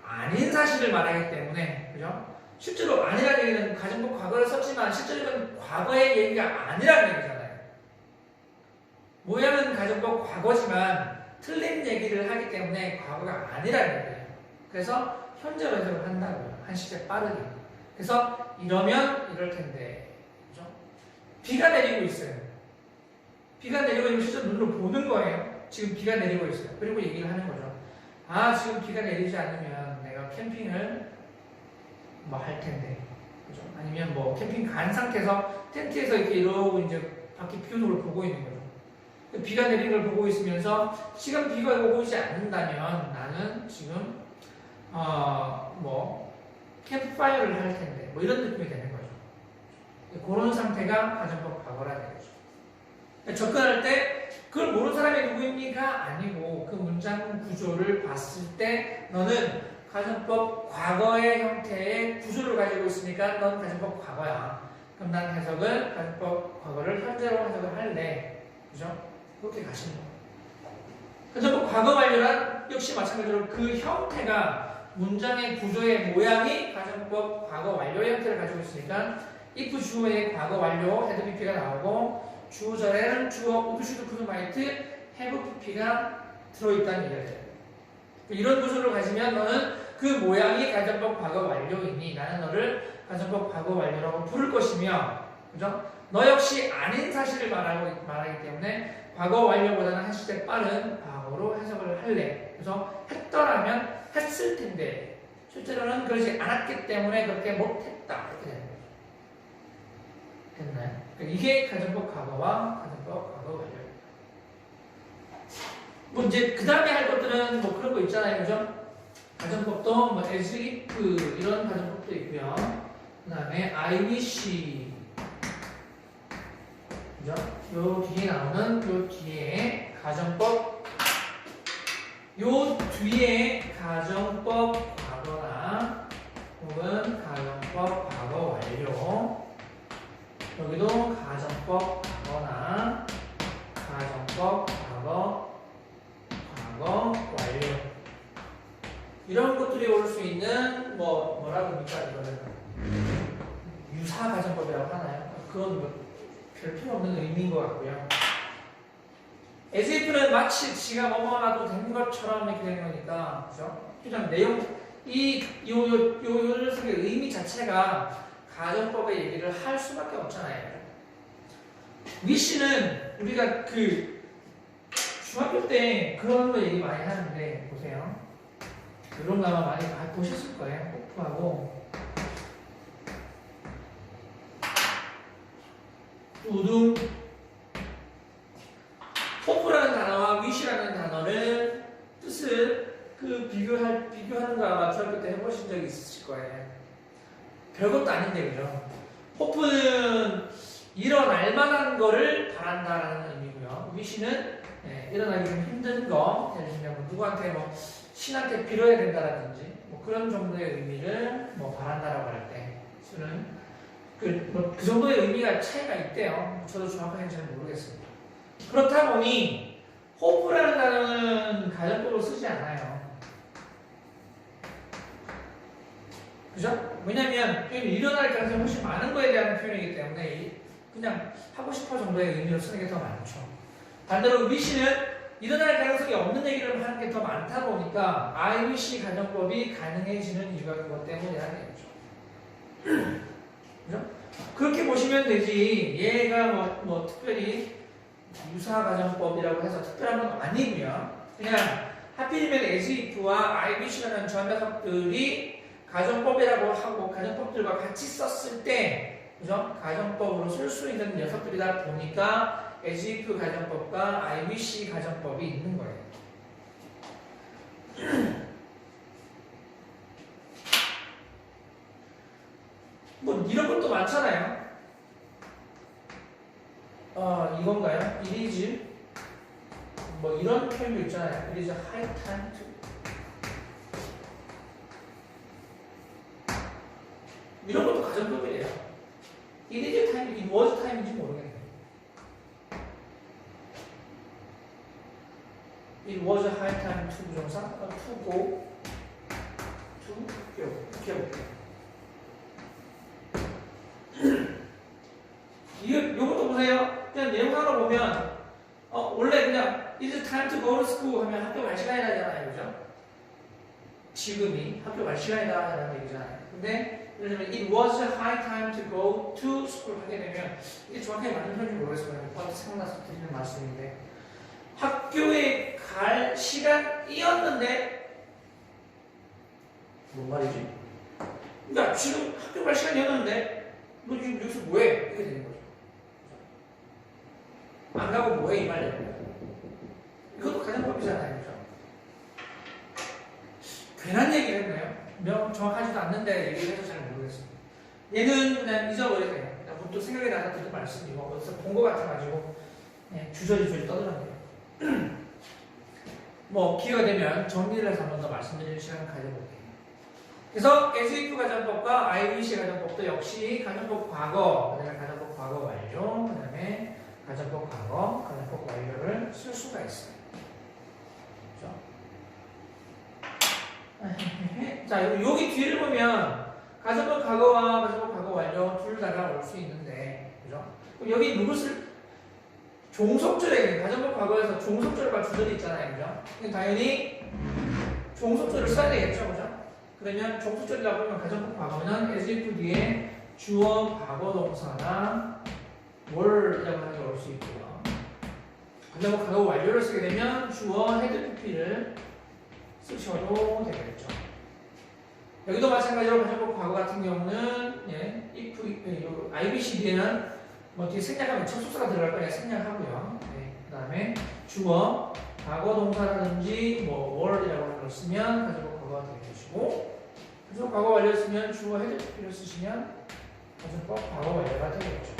아닌 사실을 말하기 때문에, 그죠? 실제로 아니라는 얘기는 가정법 과거를 썼지만 실제로는 과거의 얘기가 아니라는 얘기잖아요. 모양은 가정법 과거지만 틀린 얘기를 하기 때문에 과거가 아니라는 얘기예요. 그래서 현재로 해석을 한다고요. 한 시제 빠르게. 그래서 이러면 이럴 텐데, 그죠? 비가 내리고 있어요. 비가 내리고 있는 실제 눈으로 보는 거예요. 지금 비가 내리고 있어요. 그리고 얘기를 하는 거죠. 지금 비가 내리지 않으면 내가 캠핑을 뭐 할 텐데, 그죠? 아니면 뭐 캠핑 간 상태에서 텐트에서 이렇게 이러고 이제 밖에 비 오는 걸 보고 있는 거죠. 비가 내리는 걸 보고 있으면서 지금 비가 오고 있지 않는다면 나는 지금 뭐 캠프파이어를 할 텐데, 뭐 이런 느낌이 되는 거죠. 그런 상태가 가정법 과거라는 거죠. 접근할 때 그걸 모르는 사람이 누구입니까? 아니고 그 문장 구조를 봤을 때 너는 가정법 과거의 형태의 구조를 가지고 있으니까 넌 가정법 과거야. 그럼 난 해석을 가정법 과거를 현재로 해석을 할래. 그죠? 그렇게 가시는 거예요. 가정법 과거 완료란 역시 마찬가지로 그 형태가 문장의 구조의 모양이 가정법 과거 완료의 형태를 가지고 있으니까 if 주어의 과거 완료 have pp가 나오고 주어절에는 주어 would, should, could, might, have pp가 들어있다는 얘기가 돼요. 이런 구조를 가지면 너는 그 모양이 가정법 과거 완료이니 나는 너를 가정법 과거 완료라고 부를 것이며, 그죠? 너 역시 아닌 사실을 말하기 때문에 과거 완료보다는 한 시대 빠른 과거로 해석을 할래. 그래서 했더라면 했을 텐데 실제로는 그러지 않았기 때문에 그렇게 못했다. 이렇게 되는 거죠. 됐나요? 이게 가정법 과거와 가정법 과거 완료입니다. 뭐 이제 그 다음에 할 것들은 뭐 그런 거 있잖아요, 그죠? 가정법도 뭐 as if 이런 가정법도 있고요. 그 다음에 I wish, 그죠? 요 뒤에 나오는 요 뒤에 가정법, 요 뒤에 가정법 과거나 혹은 가정법 과거 완료, 여기도 가정법 과거나 가정법 과거 완료. 이런 것들이 올 수 있는 뭐라고 합니까 이거는 유사 가정법이라고 하나요? 그건 별 필요 없는 의미인 것 같고요. as if는 마치 지가 뭐뭐라도 된 것처럼 이렇게 되는 거니까, 그죠? 그냥 내용 요 녀석의 의미 자체가 가정법의 얘기를 할 수밖에 없잖아요. wish는 우리가 그 중학교 때 그런 거 얘기 많이 하는데 보세요. 이런 거 아마 많이 보셨을 거예요. 호프하고 우둥. 호프라는 단어와 wish라는 단어를 뜻을 비교하는 거 아마 중학교 때 해보신 적이 있으실 거예요. 별것도 아닌데 그죠? 호프는 일어날 만한 거를 바란다라는 의미고요. wish는 일어나기 좀 힘든 거, 예를 들면 누구한테 신한테 빌어야 된다라든지 그런 정도의 의미를 바란다라고 할 때 쓰는 그 정도의 의미가 차이가 있대요. 저도 정확하게 잘 모르겠습니다. 그렇다 보니 호프라는 단어는 가정법으로 쓰지 않아요. 그죠? 왜냐면 일어날 가능성이 훨씬 많은 거에 대한 표현이기 때문에 그냥 하고 싶어 정도의 의미로 쓰는 게 더 많죠. 반대로 wish는 일어날 가능성이 없는 얘기를 하는 게 더 많다 보니까 I wish 가정법이 가능해지는 이유가 그것 때문이라는 얘기죠. 그죠? 그렇게 보시면 되지. 얘가 특별히 유사 가정법이라고 해서 특별한 건 아니고요. 그냥 하필이면 as if와 I wish라는 저 녀석들이 가정법이라고 하고 가정법들과 같이 썼을 때, 그죠? 가정법으로 쓸 수 있는 녀석들이다 보니까 as if 가정법과 I wish 가정법이 있는 거예요. 이런 것도 많잖아요. 이건가요? It is 이런 표현도 있잖아요. It is high time to 이런 것도 가정법이에요. It is time, it was time인지 모르겠네요. It was high time to 부정사, to go, to go. 이렇게 해볼게요. 이것도 보세요. 그냥 내용상으로 보면 원래 그냥 It's time to go to school 하면 학교 갈 시간이라잖아요. 그죠? 지금이 학교 갈 시간이다라는 얘기잖아요. 근데 예를 들면 It was a high time to go to school 하게 되면 이게 정확하게 맞는 표현인지 모르겠어요. 생각나서 드리는 말씀인데 학교에 갈 시간이었는데 뭔 말이지? 그러니까 지금 학교 갈 시간이었는데 너 지금 여기서 뭐해? 이렇게 되는 거죠. 안 가고 뭐해? 이 말이에요. 이것도 가정법이잖아요. 그죠? 괜한 얘기를 했나요? 정확하지도 않는데 얘기를 해서 잘 모르겠습니다. 얘는 그냥 잊어버리세요. 또 생각이 나서 드린 말씀이고 어디서 본 것 같아가지고 주저리 떠들었네요. 기회가 되면 정리를 해서 한 번 더 말씀드릴 시간을 가져볼게요. 그래서 as if 가정법과 I wish 가정법도 역시 가정법 과거, 그다음에 가정법 과거 완료, 그다음에 가정법 과거, 가정법 완료를 쓸 수가 있어요. 그렇죠? 자, 여기 뒤를 보면 가정법 과거와 가정법 과거 완료 둘 다가 올 수 있는데, 그죠? 그럼 여기 누구 종속절에 가정법 과거에서 종속절과 주절이 있잖아요, 그죠? 당연히 종속절을 써야 되겠죠, 그죠? 그러면 종속절이라고 하면 가정법 과거는 as if 뒤에 주어 과거 동사나 were이라고 하는 게 올 수 있고요. 가정법 과거 완료를 쓰게 되면 주어 had pp를 쓰셔도 되겠죠. 여기도 마찬가지로 가정법 과거 같은 경우는 if, IBC 뒤에는 뒤에 생략하면 접속사가 들어갈 거니까 생략하고요. 그 다음에 주어 과거 동사라든지 were이라고 하는 걸 쓰면 가정법 과거가 되는 것이고, 가정법 과거 완료를 쓰면 주어 had pp를 쓰시면 가정법 과거 완료가 되겠죠.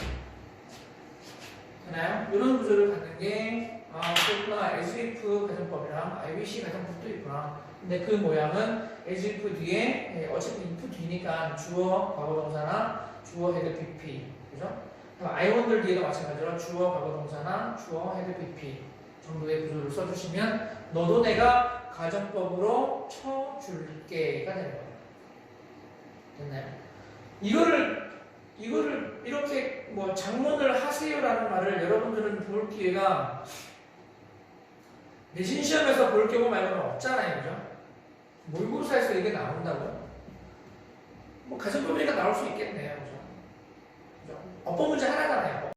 되나요? 이런 구조를 갖는 게 그렇구나. as if 가정법이랑 IBC 가정법도 있구나. 근데 그 모양은 as if 뒤에 어차피 if 뒤니까 주어 과거 동사나 주어 had pp, 그죠? I1들 뒤에도 마찬가지로 주어 과거 동사나 주어 had pp 정도의 구조를 써주시면 너도 내가 가정법으로 쳐줄게가 되는 거예요. 됐나요? 이거를 이렇게 뭐 장문을 하세요라는 말을 여러분들은 볼 기회가 내신 시험에서 볼 경우 말고는 없잖아요, 그죠? 모의고사에서 이게 나온다고요? 뭐 가정법이니까 나올 수 있겠네요, 그죠? 어법 문제 하나잖아요.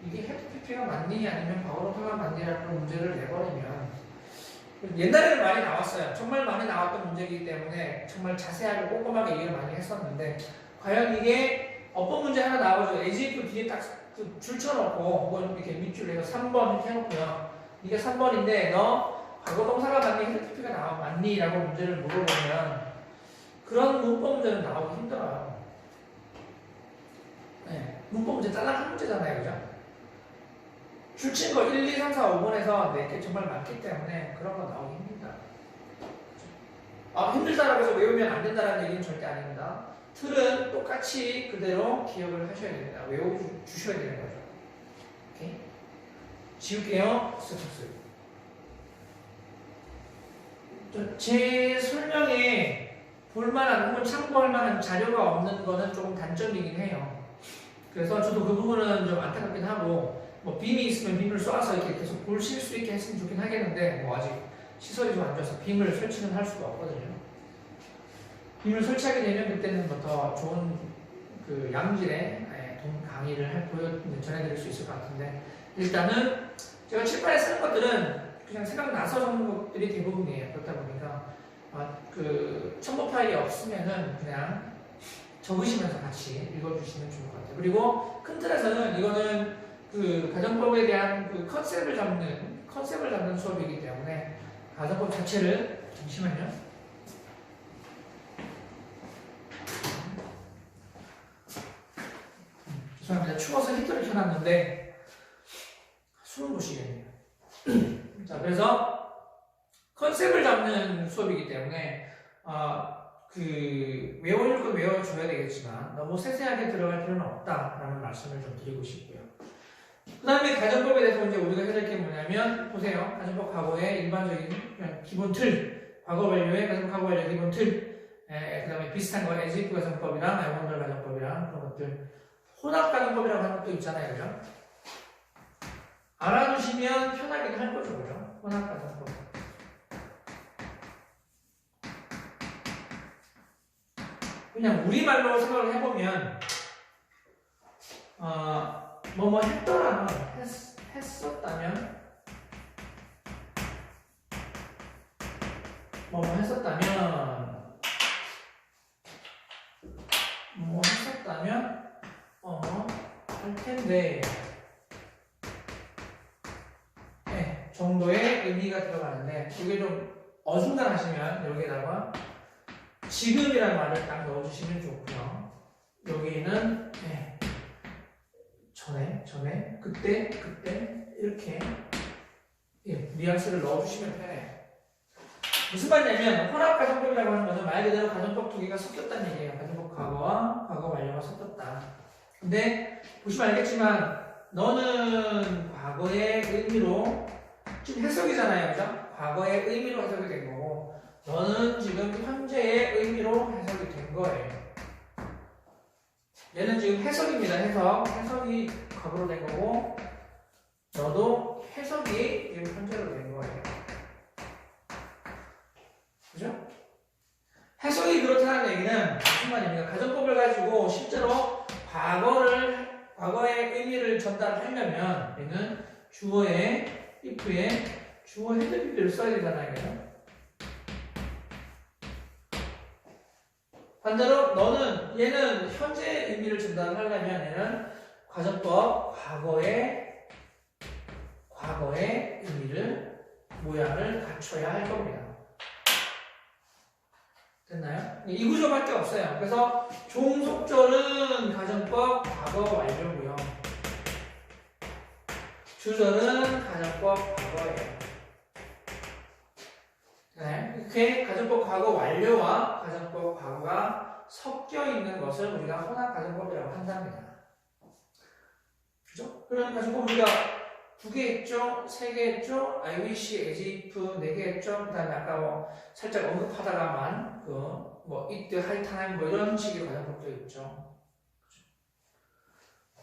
이게 헤드 PP가 맞니 아니면 과거로가 맞니라는 문제를 내버리면 옛날에는 많이 나왔어요. 정말 많이 나왔던 문제이기 때문에 정말 자세하게 꼼꼼하게 얘기를 많이 했었는데 과연 이게 어법 문제 하나 나오죠. AGF 뒤에 딱 줄 쳐놓고 뭐 이렇게 밑줄에서 3번 이렇게 해놓고요. 이게 3번인데 너 과거 동사가 맞니 헤드 PP가 맞니? 라고 문제를 물어보면 그런 문법 문제는 나오기 힘들어요. 네, 문법 문제 딸랑 한 문제잖아요, 그죠? 줄친 거 1, 2, 3, 4, 5번에서 4개 정말 많기 때문에 그런 거 나오기 힘들다. 힘들다라고 해서 외우면 안 된다는 얘기는 절대 아닙니다. 틀은 똑같이 그대로 기억을 하셔야 됩니다. 외워주셔야 되는 거죠. 오케이? 지울게요. 제 설명에 볼만한 혹은 참고할 만한 자료가 없는 거는 조금 단점이긴 해요. 그래서 저도 그 부분은 좀 안타깝긴 하고 뭐 빔이 있으면 빔을 쏴서 이렇게 계속 보실 수 있게 했으면 좋긴 하겠는데 뭐 아직 시설이 좀 안 좋아서 빔을 설치는 할 수가 없거든요. 빔을 설치하게 되면 그때는 뭐 더 좋은 그 양질의 강의를 전해드릴 수 있을 것 같은데 일단은 제가 칠판에 쓰는 것들은 그냥 생각나서 적는 것들이 대부분이에요. 그렇다 보니까 그 첨부 파일이 없으면은 그냥 적으시면서 같이 읽어주시면 좋을 것 같아요. 그리고 큰 틀에서는 이거는 그 가정법에 대한 그 컨셉을 잡는 수업이기 때문에 가정법 자체를 잠시만요. 죄송합니다. 추워서 히터를 켜놨는데 숨을 못 쉬겠네요. 자, 그래서 컨셉을 잡는 수업이기 때문에 그 외워줄 건 외워줘야 되겠지만 너무 세세하게 들어갈 필요는 없다라는 말씀을 좀 드리고 싶고요. 그 다음에 가정법에 대해서 이제 우리가 해야 될 게 뭐냐면 보세요. 가정법 과거의 일반적인 기본 틀, 과거 완료의 가정법 과거 완료 기본 틀, 그 다음에 비슷한 거 as if 가정법이랑 I wonder 가정법이랑 그런 것들, 혼합 가정법이라고 하는 것도 있잖아요, 그죠? 알아두시면 편하긴 할 거죠, 그죠? 혼합 가정법. 그냥 우리말로 생각을 해보면 뭐뭐 했더라면 했었다면 뭐뭐 했었다면 뭐 했었다면 할 텐데 네, 정도의 의미가 들어가는데 이게 좀 어중간하시면 여기에다가 지금이라는 말을 딱 넣어주시면 좋고요. 여기는 네, 전에, 그때 이렇게 뉘앙스를 넣어주시면 편해요. 무슨 말이냐면 혼합 가정법이라고 하는 것은 말 그대로 가정법 두 개가 섞였다는 얘기예요. 가정법 과거와 과거 완료가 섞였다. 근데 보시면 알겠지만 너는 과거의 의미로 지금 해석이잖아요, 그죠? 과거의 의미로 해석이 된 거고 너는 지금 현재의 의미로 해석이 된 거예요. 얘는 지금 해석입니다. 해석이 과거로 된 거고 너도 해석이 지금 현재로 된 거예요. 그죠? 해석이 그렇다는 얘기는 무슨 말입니까? 가정법을 가지고 실제로 과거의 의미를 전달하려면 얘는 주어의 if에 주어 헤드 PP를 써야 되잖아요. 그죠? 반대로 얘는 현재 의미를 전달하려면 얘는 가정법 과거의 의미를 모양을 갖춰야 할 겁니다. 됐나요? 이 구조밖에 없어요. 그래서 종속절은 가정법 과거 완료고요. 주절은 가정법 과거예요. 네, 이렇게 가정법 과거 완료와 가정법 과거가 섞여 있는 것을 우리가 혼합 가정법이라고 한답니다. 그죠? 그럼 가정법 우리가 2개 했죠? 3개 했죠? I wish, as if 4개 했죠? 그 다음에 아까 뭐 살짝 언급하다가만 뭐 it, high time 뭐 이런 식의 가정법도 있죠.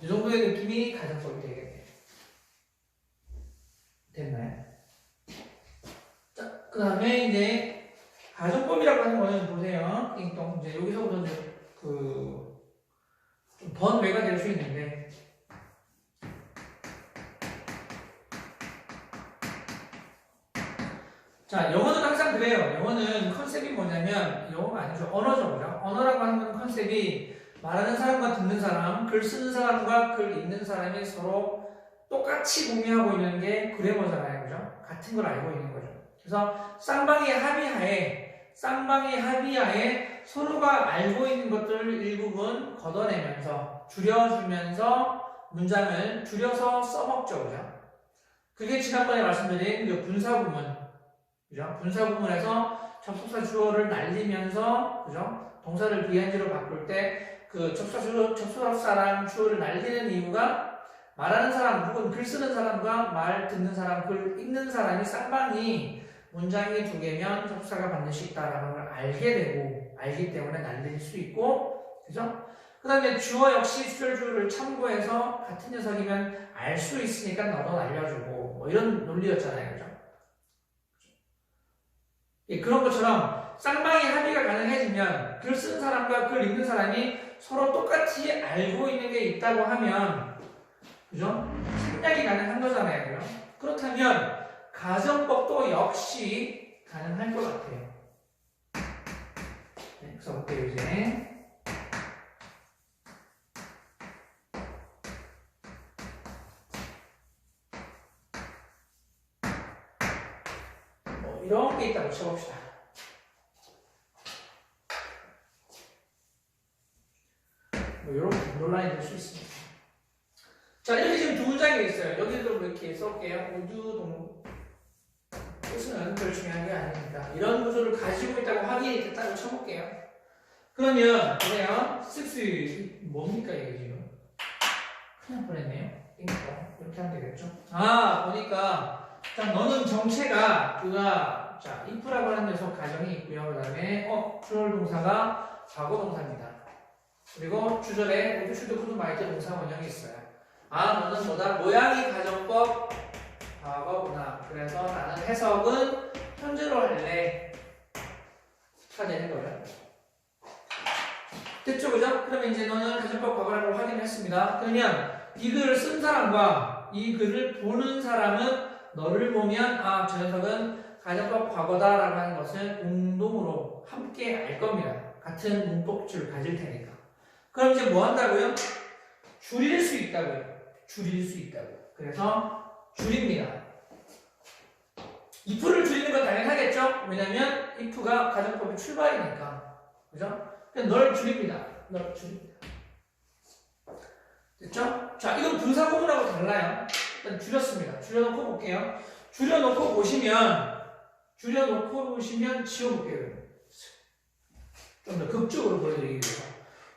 이 정도의 느낌이 가정법이 되겠네요. 됐나요? 자, 그 다음에 이제 가정법이라고 하는 거는 보세요. 띵동. 이제 여기서부터 이제 좀 번외가 될 수 있는데, 자, 영어는 항상 그래요. 영어는 컨셉이 뭐냐면, 영어가 아니죠. 언어죠. 그죠? 언어라고 하는 컨셉이 말하는 사람과 듣는 사람, 글 쓰는 사람과 글 읽는 사람이 서로 똑같이 공유하고 있는 게 그래머잖아요. 그죠? 같은 걸 알고 있는 거죠. 그래서 쌍방의 합의하에 서로가 알고 있는 것들을 일부분 걷어내면서 줄여주면서 문장을 줄여서 써먹죠. 그죠? 그게 지난번에 말씀드린 그 분사구문. 그죠? 분사구문에서 접속사 주어를 날리면서, 그죠? 동사를 비행지로 바꿀 때 그 접속사랑 주어를 날리는 이유가 말하는 사람, 혹은 글 쓰는 사람과 말 듣는 사람, 글 읽는 사람이 쌍방이 문장이 2개면 접속사가 반드시 있다라는 걸 알기 때문에 날릴 수 있고, 그죠? 그 다음에 주어 역시 수절주어를 참고해서 같은 녀석이면 알 수 있으니까 너도 알려주고, 뭐 이런 논리였잖아요. 그죠? 예, 그런 것처럼 쌍방의 합의가 가능해지면 글 쓰는 사람과 글 읽는 사람이 서로 똑같이 알고 있는 게 있다고 하면, 그죠? 생략이 가능한 거잖아요. 그죠? 그렇다면 가정법도 역시 가능할 것 같아요. 네, 그래서 볼게요, 이제. 뭐 이런 게 있다고 쳐봅시다. 뭐 이런 논란이 될 수 있습니다. 자, 이렇게 지금 2문장이 있어요. 여기도 이렇게 써볼게요. 모두 뜻은 별 중요한 게 아니니까. 이런 구조를 가지고 있다고 확인이 됐다고 쳐볼게요. 그러면, 보세요. 6, 뭡니까, 이게 지금? 큰일 뻔했네요. 이렇게 하면 되겠죠? 보니까, 자, 너는 정체가, 자, if라고 하는 녀석 가정이 있고요. 그 다음에, 주얼 동사가 과거 동사입니다. 그리고 주절에 would, should, could, might 동사 원형이 있어요. 너는 뭐다? 모양이 가정법 과거구나. 그래서 나는 해석은 현재로 할래. 가 되는 거예요. 됐죠, 그죠? 그러면 이제 너는 가정법 과거라는 걸 확인했습니다. 그러면 이 글을 쓴 사람과 이 글을 보는 사람은 너를 보면 저 녀석은 가정법 과거다라고 하는 것을 공동으로 함께 알 겁니다. 같은 문법줄을 가질 테니까. 그럼 이제 뭐 한다고요? 줄일 수 있다고요. 그래서 줄입니다. if를 줄이는 건 당연하겠죠? 왜냐면 if가 가정법의 출발이니까. 그죠? 그냥 널 줄입니다. 됐죠? 자, 이건 분사구문하고 달라요. 일단 줄였습니다. 줄여놓고 볼게요. 줄여놓고 보시면 지워볼게요. 좀 더 극적으로 보여드리기 위해서.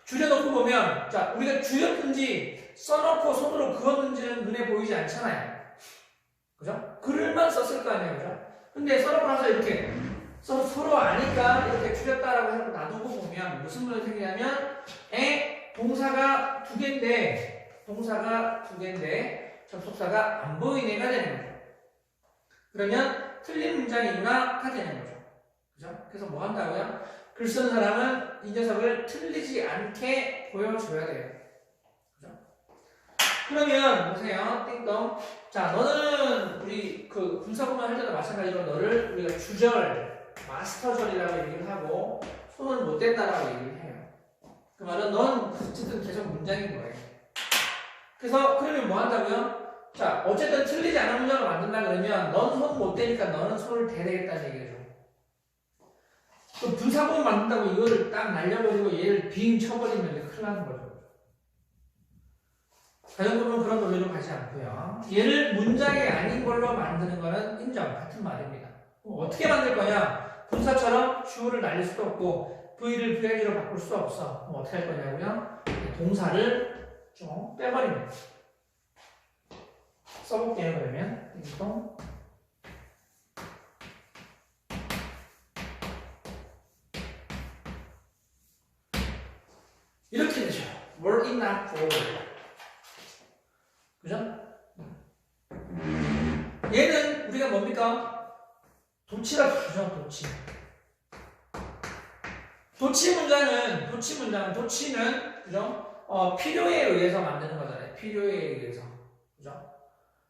줄여놓고 보면, 자, 우리가 줄였든지 써놓고 손으로 그었는지는 눈에 보이지 않잖아요. 그죠? 글만 썼을 거 아니에요. 그죠? 근데 써놓고 나서 이렇게 서로 아니까 이렇게 줄였다라고 해서 놔두고 보면 무슨 문제가 생기냐면, 동사가 2개인데 접속사가 안 보이네가 되는 거죠. 그러면 틀린 문장이구나가 되는 거죠. 그죠? 그래서 뭐 한다고요? 글 쓰는 사람은 이 녀석을 틀리지 않게 보여줘야 돼요. 그죠? 그러면 보세요. 띵동. 자, 너는 우리 그 분사구문 할 때도 마찬가지로 너를 우리가 주절, 마스터절이라고 얘기를 하고 손을 못 댄다라고 얘기를 해요. 그 말은 넌 어쨌든 계속 문장인 거예요. 그래서 그러면 뭐 한다고요? 자, 어쨌든 틀리지 않은 문장을 만든다 그러면 넌 손 못 대니까 너는 손을 대야 되겠다는 얘기죠. 또 분사구문 만든다고 이거를 딱 날려버리고 얘를 빙 쳐버리면 큰일 나는 거죠. 가정법은 그런 논리로 가지 않고요. 얘를 문장이 아닌 걸로 만드는 거는 인정, 같은 말입니다. 어떻게 만들 거냐? 분사처럼 주어를 날릴 수도 없고 V를 VIG로 바꿀 수 없어. 그럼 어떻게 할 거냐고요? 동사를 좀 빼버립니다. 써볼게요. 그러면 띵동 이렇게 되죠. were it not for. 그죠? 얘는 우리가 뭡니까? 도치라 부르죠. 도치. 도치는 그죠? 필요에 의해서 만드는 거잖아요. 필요에 의해서. 그죠?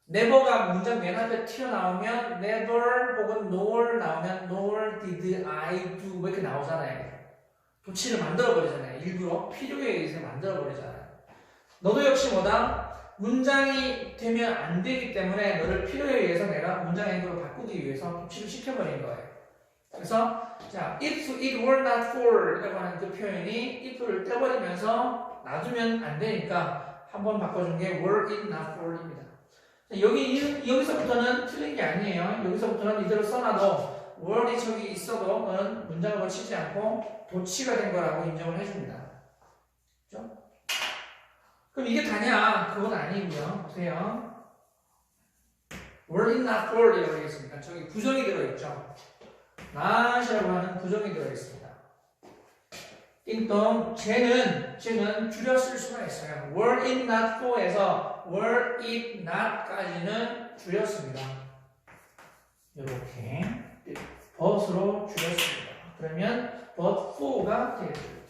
never가 문장 맨 앞에 튀어나오면 never 혹은 nor 나오면 nor did I do 뭐 이렇게 나오잖아요. 도치를 만들어버리잖아요. 일부러 필요에 의해서 만들어버리잖아요. 너도 역시 뭐다? 문장이 되면 안 되기 때문에 너를 필요에 의해서 내가 문장 행동을 바꾸기 위해서 도치를 시켜버린 거예요. 그래서 자, if it were not for 라고 하는 그 표현이 if를 떼버리면서 놔두면 안 되니까 한번 바꿔준 게 were it not for입니다. 여기서부터는 틀린 게 아니에요. 여기서부터는 이대로 써놔도 were이 저기 있어도 너는 문장을 거치지 않고 도치가 된 거라고 인정을 해줍니다. 그죠? 그럼 이게 다냐? 그건 아니고요. 보세요. were it not for 이라고 하겠습니까? 저기 부정이 들어있죠. not이라고 하는 부정이 들어있습니다. 띵동, 쟤는 줄여 쓸 수가 있어요. were it not for에서 were it not까지는 줄였습니다. 이렇게 but으로 줄였습니다. 그러면 but for가 되겠죠.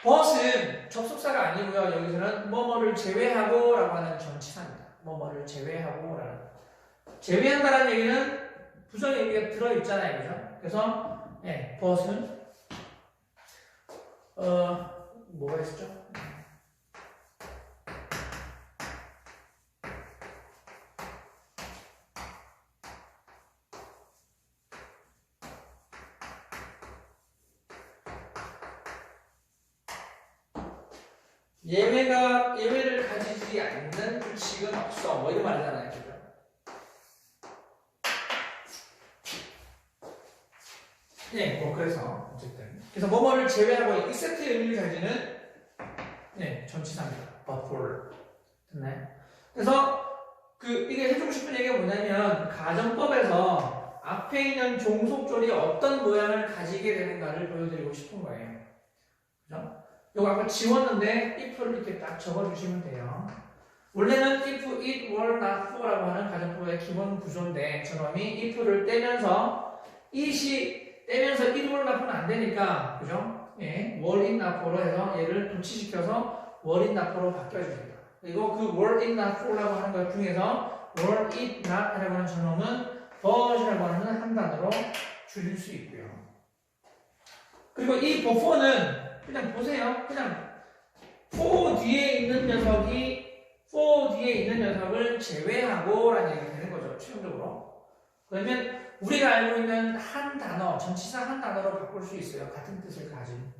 but은 접속사가 아니고요. 여기서는 뭐뭐를 제외하고 라고 하는 전치사입니다. 뭐뭐를 제외하고 라는. 제외한다는 얘기는 부정 얘기가 들어있잖아요. 그죠? 그래서 네, but은 뭐가 있었죠? 예외를 가지지 않는 규칙은 없어. 뭐 이런 말이잖아요. 그죠? 네, 뭐 그래서 어쨌든 그래서 뭐뭐를 제외하고 except의 의미를 가지는 네, 전치사입니다. but for 됐나요? 그래서 이게 해주고 싶은 얘기가 뭐냐면 가정법에서 앞에 있는 종속절이 어떤 모양을 가지게 되는가를 보여드리고 싶은 거예요. 그죠? 이거 아까 지웠는데 if를 이렇게 딱 적어주시면 돼요. 원래는 if it were not for라고 하는 가정법의 기본 구조인데 저놈이 if를 떼면서 it이 떼면서 it were not for는 안 되니까 그죠? 예, were it not for로 해서 얘를 도치시켜서 were it not for로 바뀌어줍니다. 그리고 그 were it not for라고 하는 것 중에서 were it not이라고 하는 저놈은 but이라고 하는 한 단어로 줄일 수 있고요. 그리고 이 before는 그냥 보세요. 그냥 for 뒤에 있는 녀석을 제외하고 라는 얘기가 되는 거죠. 최종적으로. 그러면 우리가 알고 있는 한 단어, 전치사 한 단어로 바꿀 수 있어요. 같은 뜻을 가진.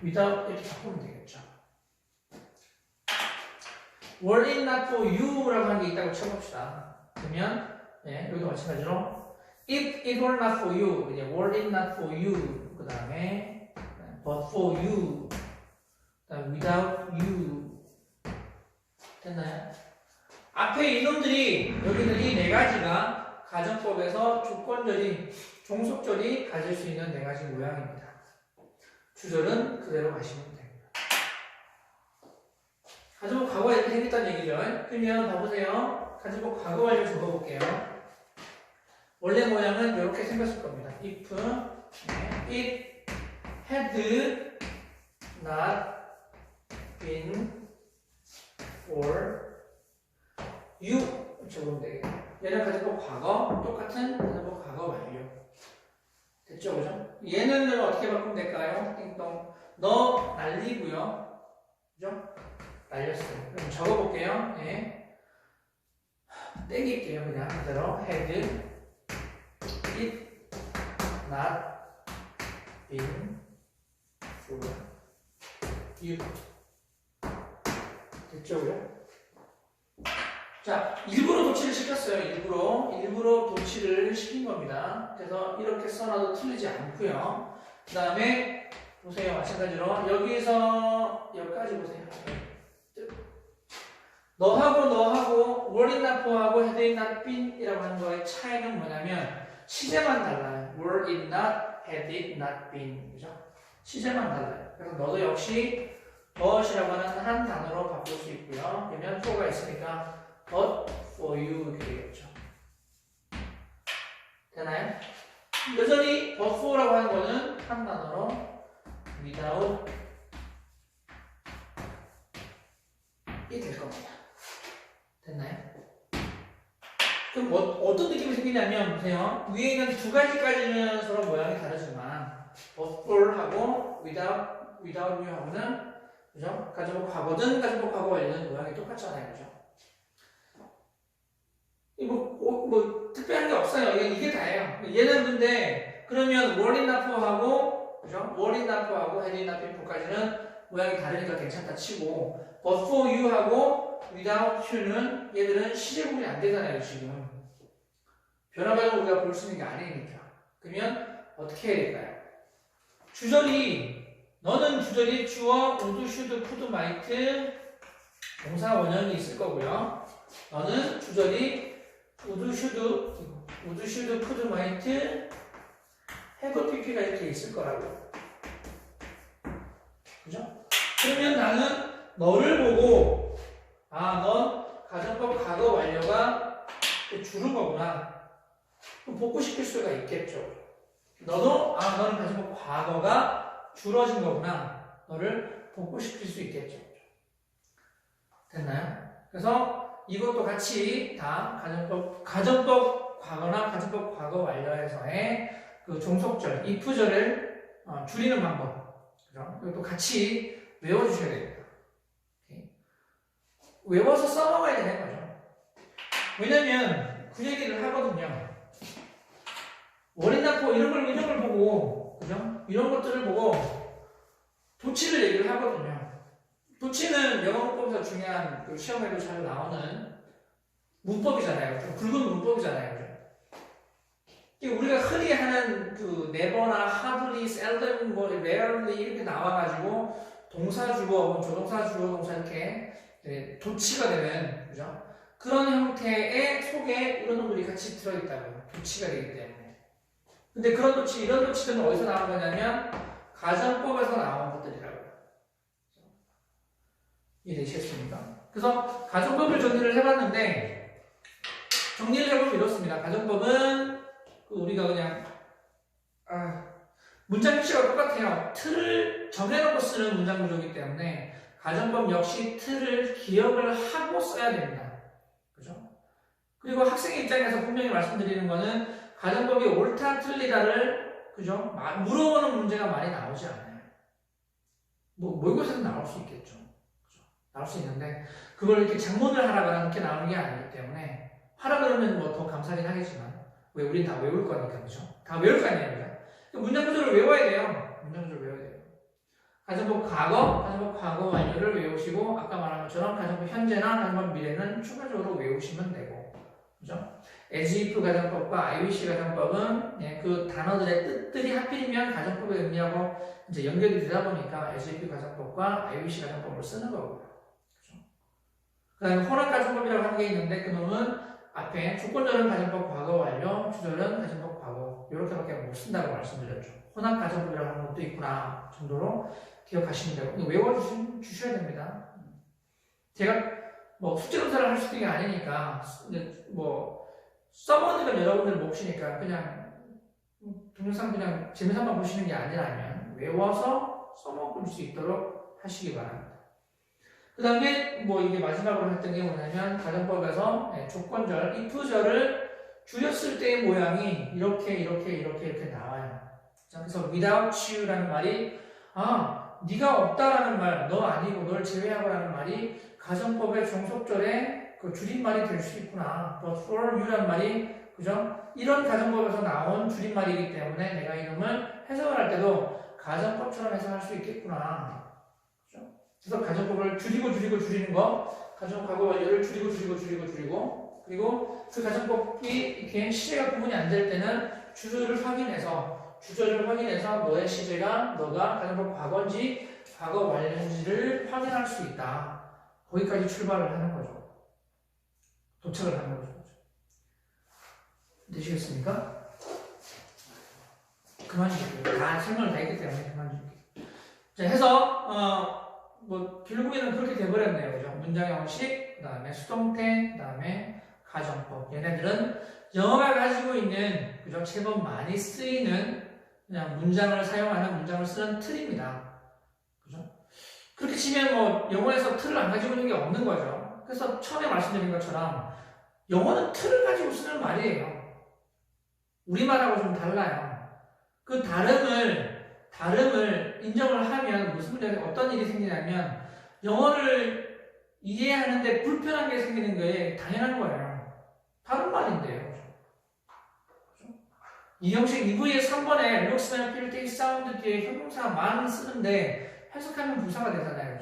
without 이렇게 바꾸면 되겠죠. were it not for you 라고 하는 게 있다고 쳐봅시다. 그러면 네, 여기도 마찬가지로 if it were not for you, 이제 were it not for you, 그 다음에 but for you, 그다음 without you 됐나요? 앞에 이놈들이 여기는 이 네 가지가 가정법에서 조건절이 종속절이 가질 수 있는 네 가지 모양입니다. 주절은 그대로 가시면 됩니다. 가정법 과거에 이렇게 생겼다는 얘기죠. 그러면 봐보세요. 가정법 과거 완료 적어볼게요. 원래 모양은 이렇게 생겼을 겁니다. if it had not been for you 적으면 되겠네요. 얘는 가정법 과거, 똑같은 가정법 과거 완료. 됐죠, 그죠? 얘는 어떻게 바꾸면 될까요? 띵동. 너 날리고요. 그죠? 날렸어요. 그럼 적어볼게요. 네. 땡길게요. 그냥 그대로 had it not been for you. 됐죠, 그죠? 자, 일부러 도치를 시켰어요. 일부러 도치를 시킨 겁니다. 그래서 이렇게 써놔도 틀리지 않고요. 그 다음에 보세요. 마찬가지로 여기서 여기까지 보세요. 너하고 were it not for하고 had it not been 이라고 하는 거의 차이는 뭐냐면 시제만 달라요. were it not, had it not been. 그죠? 시제만 달라요. 그래서 너도 역시 but이라고 하는 한 단어로 바꿀 수 있고요. 그러면 for가 있으니까 but for you 이렇게 되겠죠. 되나요? 여전히 but for라고 하는 거는 한 단어로 without 이 될 겁니다. 됐나요? 그럼 어떤 느낌이 생기냐면 보세요. 위에 있는 두 가지까지는 서로 모양이 다르지만 but for하고 without you 하고는 그죠? 가정법 과거든 가정법 과거 완료는 모양이 똑같잖아요. 그죠? 뭐 특별한 게 없어요. 이게 다예요. 얘는 근데 그러면 were it not for하고 그죠? were it not for하고 had it not been for까지는 모양이 다르니까 괜찮다 치고 but for you하고 without you는 얘들은 시제 구분이 안 되잖아요. 지금 변화 과정을 우리가 볼 수 있는 게 아니니까. 그러면 어떻게 해야 될까요? 너는 주절이 주어, would, should, could, might 동사 원형이 있을 거고요. 너는 주절이 would, should, could, might have, pp가 이렇게 있을 거라고요. 그죠? 그러면 나는 너를 보고 넌 가정법 과거 완료가 주는 거구나. 그럼 복구 시킬 수가 있겠죠. 너는 가정법 과거가 줄어진 거구나. 너를 복구시킬 수 있겠죠. 됐나요? 그래서 이것도 같이 다 가정법 과거나 가정법 과거 완료에서의 그 종속절, if절을 줄이는 방법. 그죠? 이것도 같이 외워주셔야 됩니다. 외워서 써먹어야 되는 거죠. 왜냐면 그 얘기를 하거든요. 원인납포 이런 걸 보고, 그죠? 이런 것들을 보고 도치를 얘기를 하거든요. 도치는 영어문법에서 중요한 그 시험에도 잘 나오는 문법이잖아요. 좀 굵은 문법이잖아요. 그죠? 우리가 흔히 하는 그 never나 hardly, seldom, rarely 이렇게 나와가지고 동사 주어, 조동사 주어, 동사 이렇게 도치가 되는 그죠? 그런 형태의 속에 이런 놈들이 같이 들어있다고요. 도치가 되기 때문에. 근데 이런 도치들은 어디서 나온 거냐면 가정법에서 나온 것들이라고요. 이해되시겠습니까? 그래서 가정법을 정리를 해봤는데 정리를 해보면 이렇습니다. 가정법은 우리가 그냥 문장 형식과 똑같아요. 틀을 정해놓고 쓰는 문장 구조이기 때문에 가정법 역시 틀을 기억을 하고 써야 됩니다. 그죠? 그리고 학생 입장에서 분명히 말씀드리는 거는 가정법이 옳다 틀리다를 그죠? 물어보는 문제가 많이 나오지 않아요. 모의고사에서 나올 수 있겠죠. 그죠? 나올 수 있는데 그걸 이렇게 작문을 하라거나 그렇게 나오는 게 아니기 때문에 하라 그러면 뭐 더 감사하긴 하겠지만 왜 우린 다 외울 거니까 그죠? 다 외울 거 아니에요. 문장 구조를 외워야 돼요. 문장 구조를 외워야 돼요. 가정법 과거 완료를 외우시고 아까 말한 것처럼 가정법 현재나 가정법 미래는 추가적으로 외우시면 되고 그죠? as if 가정법과 I wish 가정법은 그 단어들의 뜻들이 하필이면 가정법의 의미하고 이제 연결이 되다 보니까 as if 가정법과 I wish 가정법을 쓰는 거고요. 그죠? 그 다음에 혼합 가정법이라고 하는 게 있는데 그놈은 앞에 조건절은 가정법 과거 완료, 주절은 가정법 과거 이렇게밖에 못 쓴다고 말씀드렸죠. 혼합 가정법이라고 하는 것도 있구나 정도로 기억하시면 되고 외워주셔야 됩니다. 제가 뭐 숙제검사를 할 수 있는 게 아니니까 뭐 써보는 건 여러분들 몫이니까 그냥 동영상 그냥 재미삼아 보시는 게 아니라면 외워서 써먹을 수 있도록 하시기 바랍니다. 그 다음에 뭐 이게 마지막으로 했던 게 뭐냐면 가정법에서 조건절, if절을 줄였을 때의 모양이 이렇게 나와요. 그래서 without you라는 말이 네가 없다라는 말, 너 아니고 널 제외하고라는 말이 가정법의 종속절의 그 줄임말이 될 수 있구나. but for you라는 말이 그죠? 이런 가정법에서 나온 줄임말이기 때문에 내가 이놈을 해석을 할 때도 가정법처럼 해석할 수 있겠구나. 그죠? 그래서 가정법을 줄이는 거 가정 과거 완료를 줄이고 그리고 그 가정법이 이렇게 시제가 구분이 안 될 때는 주저를 확인해서 너의 시제가 너가 가정법 과거인지 과거 완료인지를 확인할 수 있다. 거기까지 출발을 하는 거죠. 도착을 하는 거죠. 되시겠습니까? 그만 줄게요. 다 설명을 다 했기 때문에 그만 줄게요. 자, 해서 결국에는 그렇게 돼버렸네요. 그죠? 문장 형식, 그 다음에 수동태, 그 다음에 가정법. 얘네들은 영어가 가지고 있는, 그죠? 제법 많이 쓰이는 그냥 문장을 사용하는 문장을 쓰는 틀입니다. 그죠? 그렇게 치면 영어에서 틀을 안 가지고 있는 게 없는 거죠. 그래서 처음에 말씀드린 것처럼 영어는 틀을 가지고 쓰는 말이에요. 우리말하고 좀 달라요. 그 다름을 인정을 하면 무슨 문제가 어떤 일이 생기냐면 영어를 이해하는데 불편한 게 생기는 게 당연한 거예요. 다른 말인데요. 그렇죠? 이 형식 2부의 3번에 looks, smell, feel, taste, sound 뒤에 형용사만 쓰는데 해석하면 부사가 되잖아요.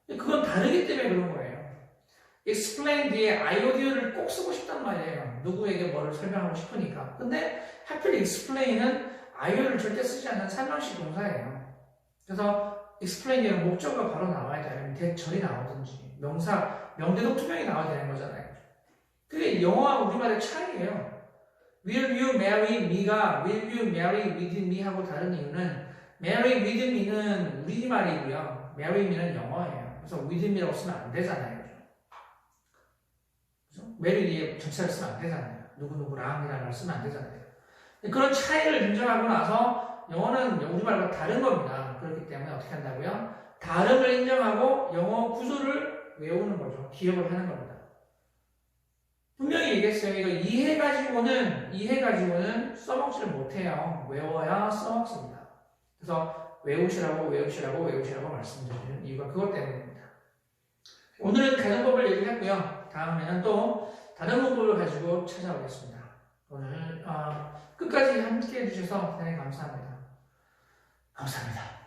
그죠? 그건 다르기 때문에 그런 거예요. explain 뒤에 IOD를 꼭 쓰고 싶단 말이에요. 누구에게 뭐를 설명하고 싶으니까. 근데 하필 explain은 IO를 절대 쓰지 않는 설명식 동사예요. 그래서 explain이라는 목적어가 바로 나와야 돼요. 아니면 대절이 나오든지 명사, 명대동 투명이 나와야 되는 거잖아요. 그게 영어와 우리말의 차이예요. Will you marry me가 Will you marry with me 하고 다른 이유는 marry with me는 우리말이고요. marry me는 영어예요. 그래서 with me라고 쓰면 안 되잖아요. marry 뒤에 전체를 쓰면 안 되잖아요. 누구누구랑이라는 말 쓰면 안 되잖아요. 그런 차이를 인정하고 나서 영어는 우리말과 다른 겁니다. 그렇기 때문에 어떻게 한다고요? 다름을 인정하고 영어 구조를 외우는 거죠. 기억을 하는 겁니다. 분명히 얘기했어요. 이거 이해가지고는 써먹지를 못해요. 외워야 써먹습니다. 그래서 외우시라고 말씀드리는 이유가 그것 때문입니다. 오늘은 가정법을 얘기했고요. 다음에는 또 다른 문법을 가지고 찾아오겠습니다. 오늘 끝까지 함께 해주셔서 대단히 감사합니다. 감사합니다.